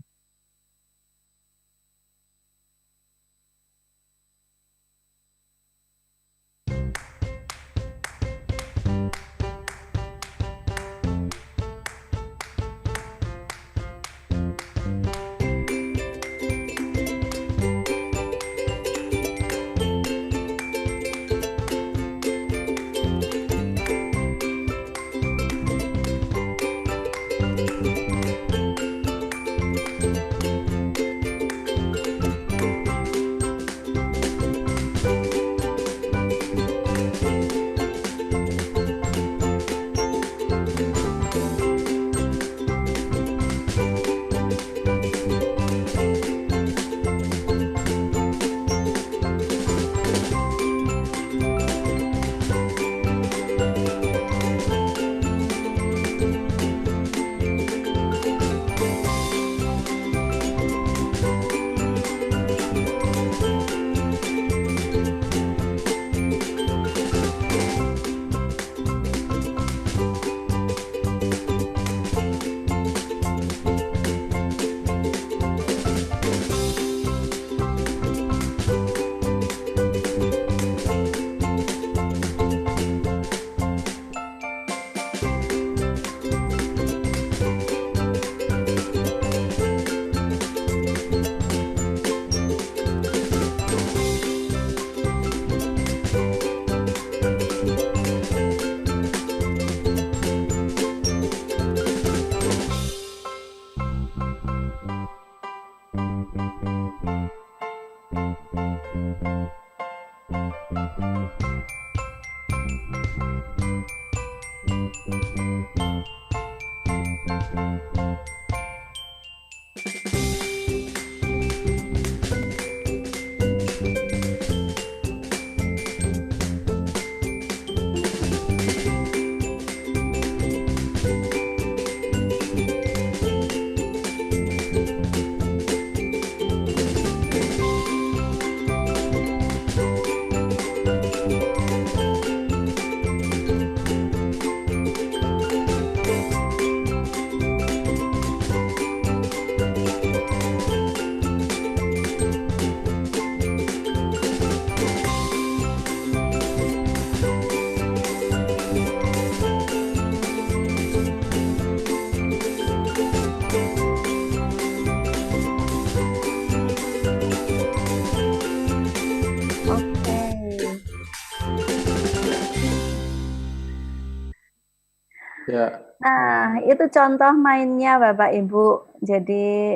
Ya. Nah, itu contoh mainnya Bapak Ibu. Jadi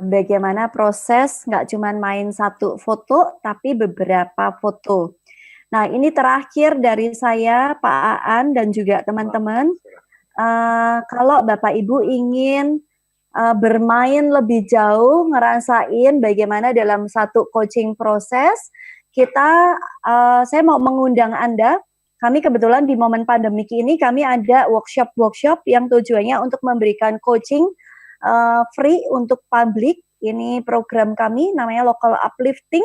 bagaimana proses nggak cuma main satu foto, tapi beberapa foto. Nah, ini terakhir dari saya, Pak Aan, dan juga teman-teman. Kalau Bapak Ibu ingin bermain lebih jauh, ngerasain bagaimana dalam satu coaching proses, saya mau mengundang Anda. Kami kebetulan di momen pandemik ini kami ada workshop yang tujuannya untuk memberikan coaching free untuk publik. Ini program kami namanya Local Uplifting.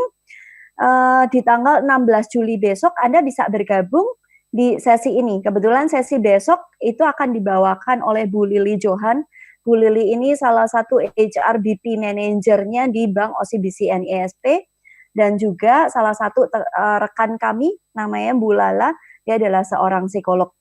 Di tanggal 16 Juli besok Anda bisa bergabung di sesi ini. Kebetulan sesi besok itu akan dibawakan oleh Bu Lili Johan. Bu Lili ini salah satu HRBP manajernya di Bank OCBC NISP dan juga salah satu rekan kami namanya Bu Lala. Dia adalah seorang psikolog.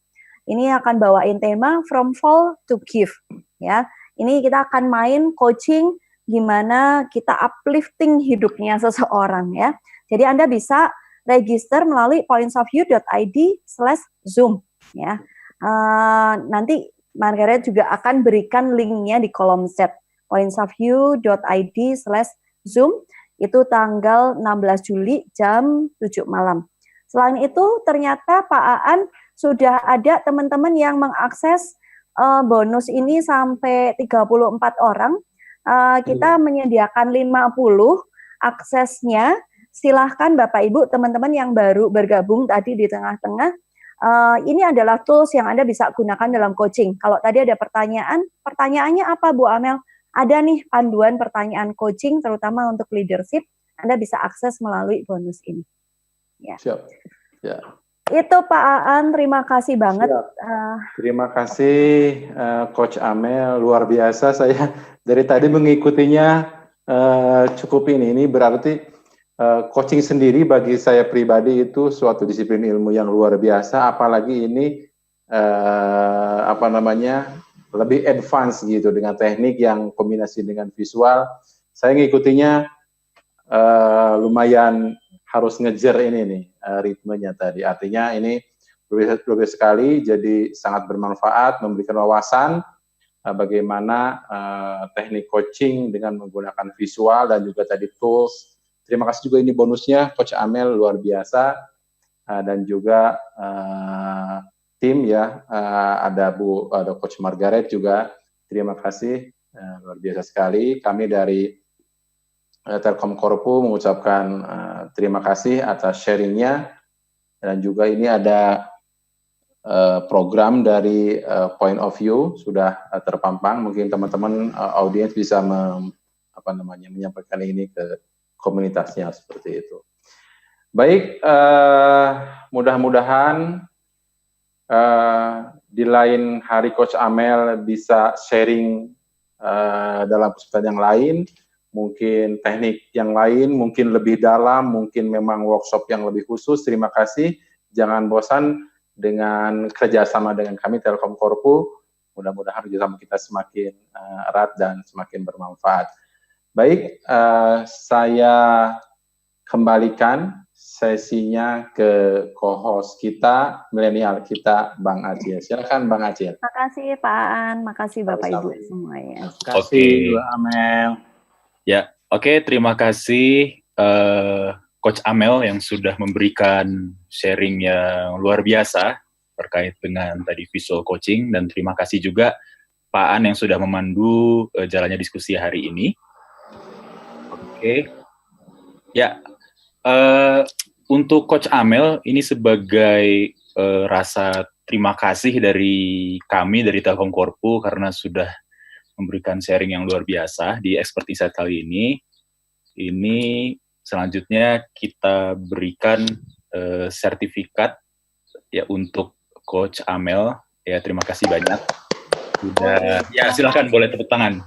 Ini akan bawain tema From Fall to Give. Ya, ini kita akan main coaching gimana kita uplifting hidupnya seseorang ya. Jadi Anda bisa register melalui pointsofview.id/zoom ya. Nanti Margaret juga akan berikan linknya di kolom chat. pointsofview.id/zoom itu tanggal 16 Juli jam 7 malam. Selain itu, ternyata Pak Aan sudah ada teman-teman yang mengakses bonus ini sampai 34 orang. Kita menyediakan 50 aksesnya. Silahkan Bapak Ibu, teman-teman yang baru bergabung tadi di tengah-tengah. Ini adalah tools yang Anda bisa gunakan dalam coaching. Kalau tadi ada pertanyaannya apa Bu Amel? Ada nih panduan pertanyaan coaching, terutama untuk leadership. Anda bisa akses melalui bonus ini. Ya. Siap. Ya. Itu Pak Aan, terima kasih banget. Terima kasih Coach Amel, luar biasa. Saya dari tadi mengikutinya cukup ini. Ini berarti coaching sendiri bagi saya pribadi itu suatu disiplin ilmu yang luar biasa. Apalagi ini lebih advance gitu dengan teknik yang kombinasi dengan visual. Saya ngikutinya lumayan harus ngejar ini nih ritmenya tadi. Artinya ini lebih sekali, jadi sangat bermanfaat, memberikan wawasan bagaimana teknik coaching dengan menggunakan visual dan juga tadi tools. Terima kasih juga ini bonusnya Coach Amel, luar biasa, dan juga tim ya, ada Coach Margaret juga. Terima kasih, luar biasa sekali. Kami dari Telkom Korpu mengucapkan terima kasih atas sharingnya, dan juga ini ada program dari Point of View sudah terpampang. Mungkin teman-teman audiens bisa menyampaikan ini ke komunitasnya seperti itu. Baik, mudah-mudahan di lain hari Coach Amel bisa sharing dalam kesempatan yang lain. Mungkin teknik yang lain, mungkin lebih dalam, mungkin memang workshop yang lebih khusus. Terima kasih. Jangan bosan dengan kerjasama dengan kami Telkom Korpu. Mudah-mudahan kerjasama kita semakin erat dan semakin bermanfaat. Baik, saya kembalikan sesinya ke co-host kita, milenial kita, Bang Acil. Silakan Bang Acil. Makasih Pak Aan, makasih Bapak Ibu semuanya. Oke, Amel. Ya, oke, terima kasih Coach Amel yang sudah memberikan sharing yang luar biasa terkait dengan tadi visual coaching, dan terima kasih juga Pak Aan yang sudah memandu jalannya diskusi hari ini. Oke, ya, untuk Coach Amel ini sebagai rasa terima kasih dari kami dari Telkom Korpu karena sudah memberikan sharing yang luar biasa di Expert Insight kali ini. Ini selanjutnya kita berikan sertifikat ya untuk Coach Amel. Ya, terima kasih banyak. Sudah, ya silakan boleh tepuk tangan.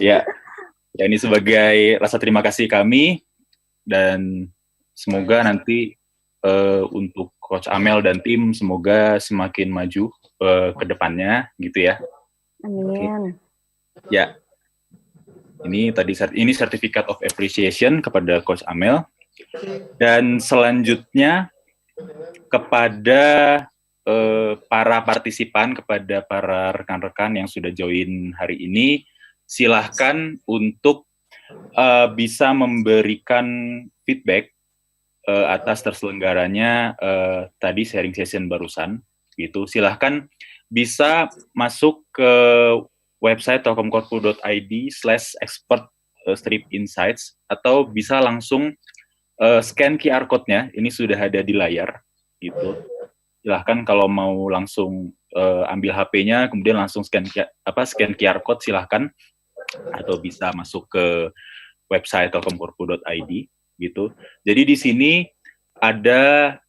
Ya, ini sebagai rasa terima kasih kami, dan semoga nanti untuk Coach Amel dan tim semoga semakin maju ke depannya gitu ya. Amin. Ya. Ini tadi Certificate of Appreciation kepada Coach Amel, dan selanjutnya kepada para partisipan, kepada para rekan-rekan yang sudah join hari ini, silahkan untuk bisa memberikan feedback atas terselenggaranya tadi sharing session barusan. Gitu. Silahkan bisa masuk ke website telkomkorpu.id/expert-insights atau bisa langsung scan QR code-nya. Ini sudah ada di layar. Gitu. Silahkan kalau mau langsung ambil HP-nya, kemudian langsung scan QR code, silahkan. Atau bisa masuk ke website telkomkorpu.id gitu. Jadi di sini ada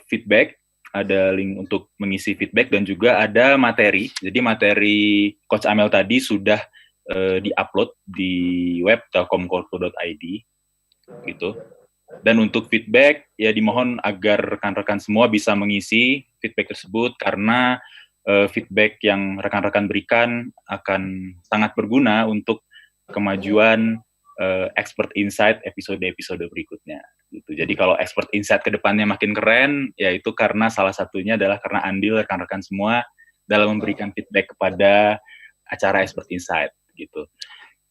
feedback, ada link untuk mengisi feedback, dan juga ada materi. Jadi materi Coach Amel tadi sudah di-upload di web telkomkorpu.id gitu. Dan untuk feedback, ya dimohon agar rekan-rekan semua bisa mengisi feedback tersebut, karena feedback yang rekan-rekan berikan akan sangat berguna untuk kemajuan Expert Insight episode-episode berikutnya. Gitu. Jadi kalau Expert Insight ke depannya makin keren, ya itu karena salah satunya adalah karena andil rekan-rekan semua dalam memberikan feedback kepada acara Expert Insight. Gitu.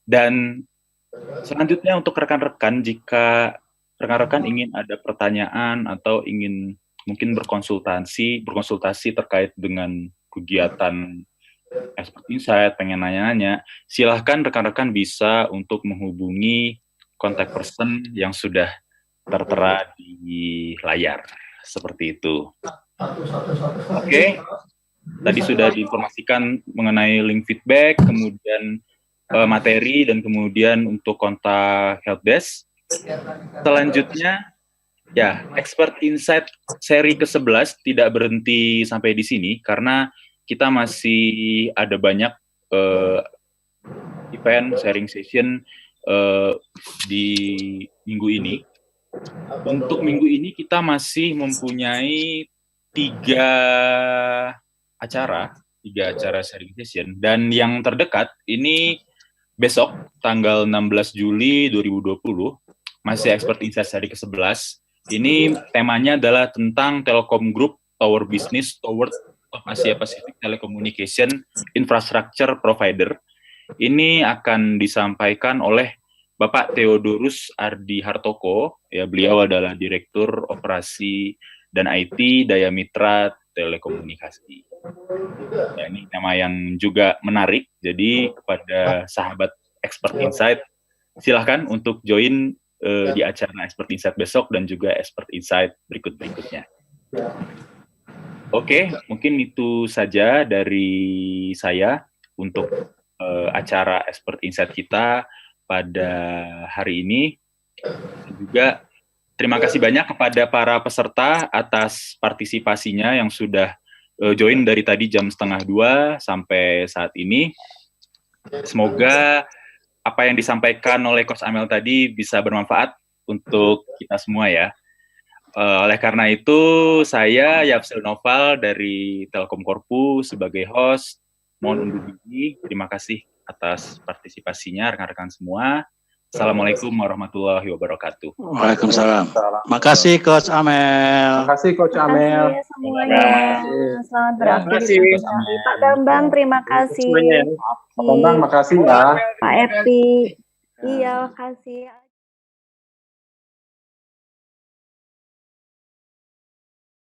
Dan selanjutnya untuk rekan-rekan, jika rekan-rekan ingin ada pertanyaan atau ingin mungkin berkonsultasi terkait dengan kegiatan Expert Insight, pengen nanya-nanya, silahkan rekan-rekan bisa untuk menghubungi kontak person yang sudah tertera di layar. Seperti itu. Oke. Tadi sudah diinformasikan mengenai link feedback, kemudian materi, dan kemudian untuk kontak helpdesk. Selanjutnya, ya, Expert Insight seri ke-11 tidak berhenti sampai di sini, karena kita masih ada banyak event, sharing session di minggu ini. Untuk minggu ini kita masih mempunyai 3 acara sharing session, dan yang terdekat ini besok tanggal 16 Juli 2020, masih Expert Insight seri ke-11. Ini temanya adalah tentang Telkom Group Tower Business Toward Asia Pacific Telecommunication Infrastructure Provider. Ini akan disampaikan oleh Bapak Theodorus Ardi Hartoko, ya, beliau adalah Direktur Operasi dan IT Daya Mitra Telekomunikasi. Ya, ini tema yang juga menarik, jadi kepada sahabat Expert Insight, silahkan untuk join di acara Expert Insight besok dan juga Expert Insight berikut-berikutnya. Oke, mungkin itu saja dari saya untuk acara Expert Insight kita pada hari ini. Juga terima kasih banyak kepada para peserta atas partisipasinya yang sudah join dari tadi jam 1:30 sampai saat ini. Semoga apa yang disampaikan oleh Coach Amel tadi bisa bermanfaat untuk kita semua ya. Oleh karena itu, saya Yapsil Noval dari Telkom Korpu sebagai host mohon undur diri. Terima kasih atas partisipasinya rekan-rekan semua. Assalamualaikum warahmatullahi wabarakatuh. Waalaikumsalam. Makasih Coach Amel. Makasih Coach Amel. Semuanya. Selamat beraktivitas. Pak Bambang, terima kasih. Pak Bambang, makasih ya. Pak Epi. Iya, makasih.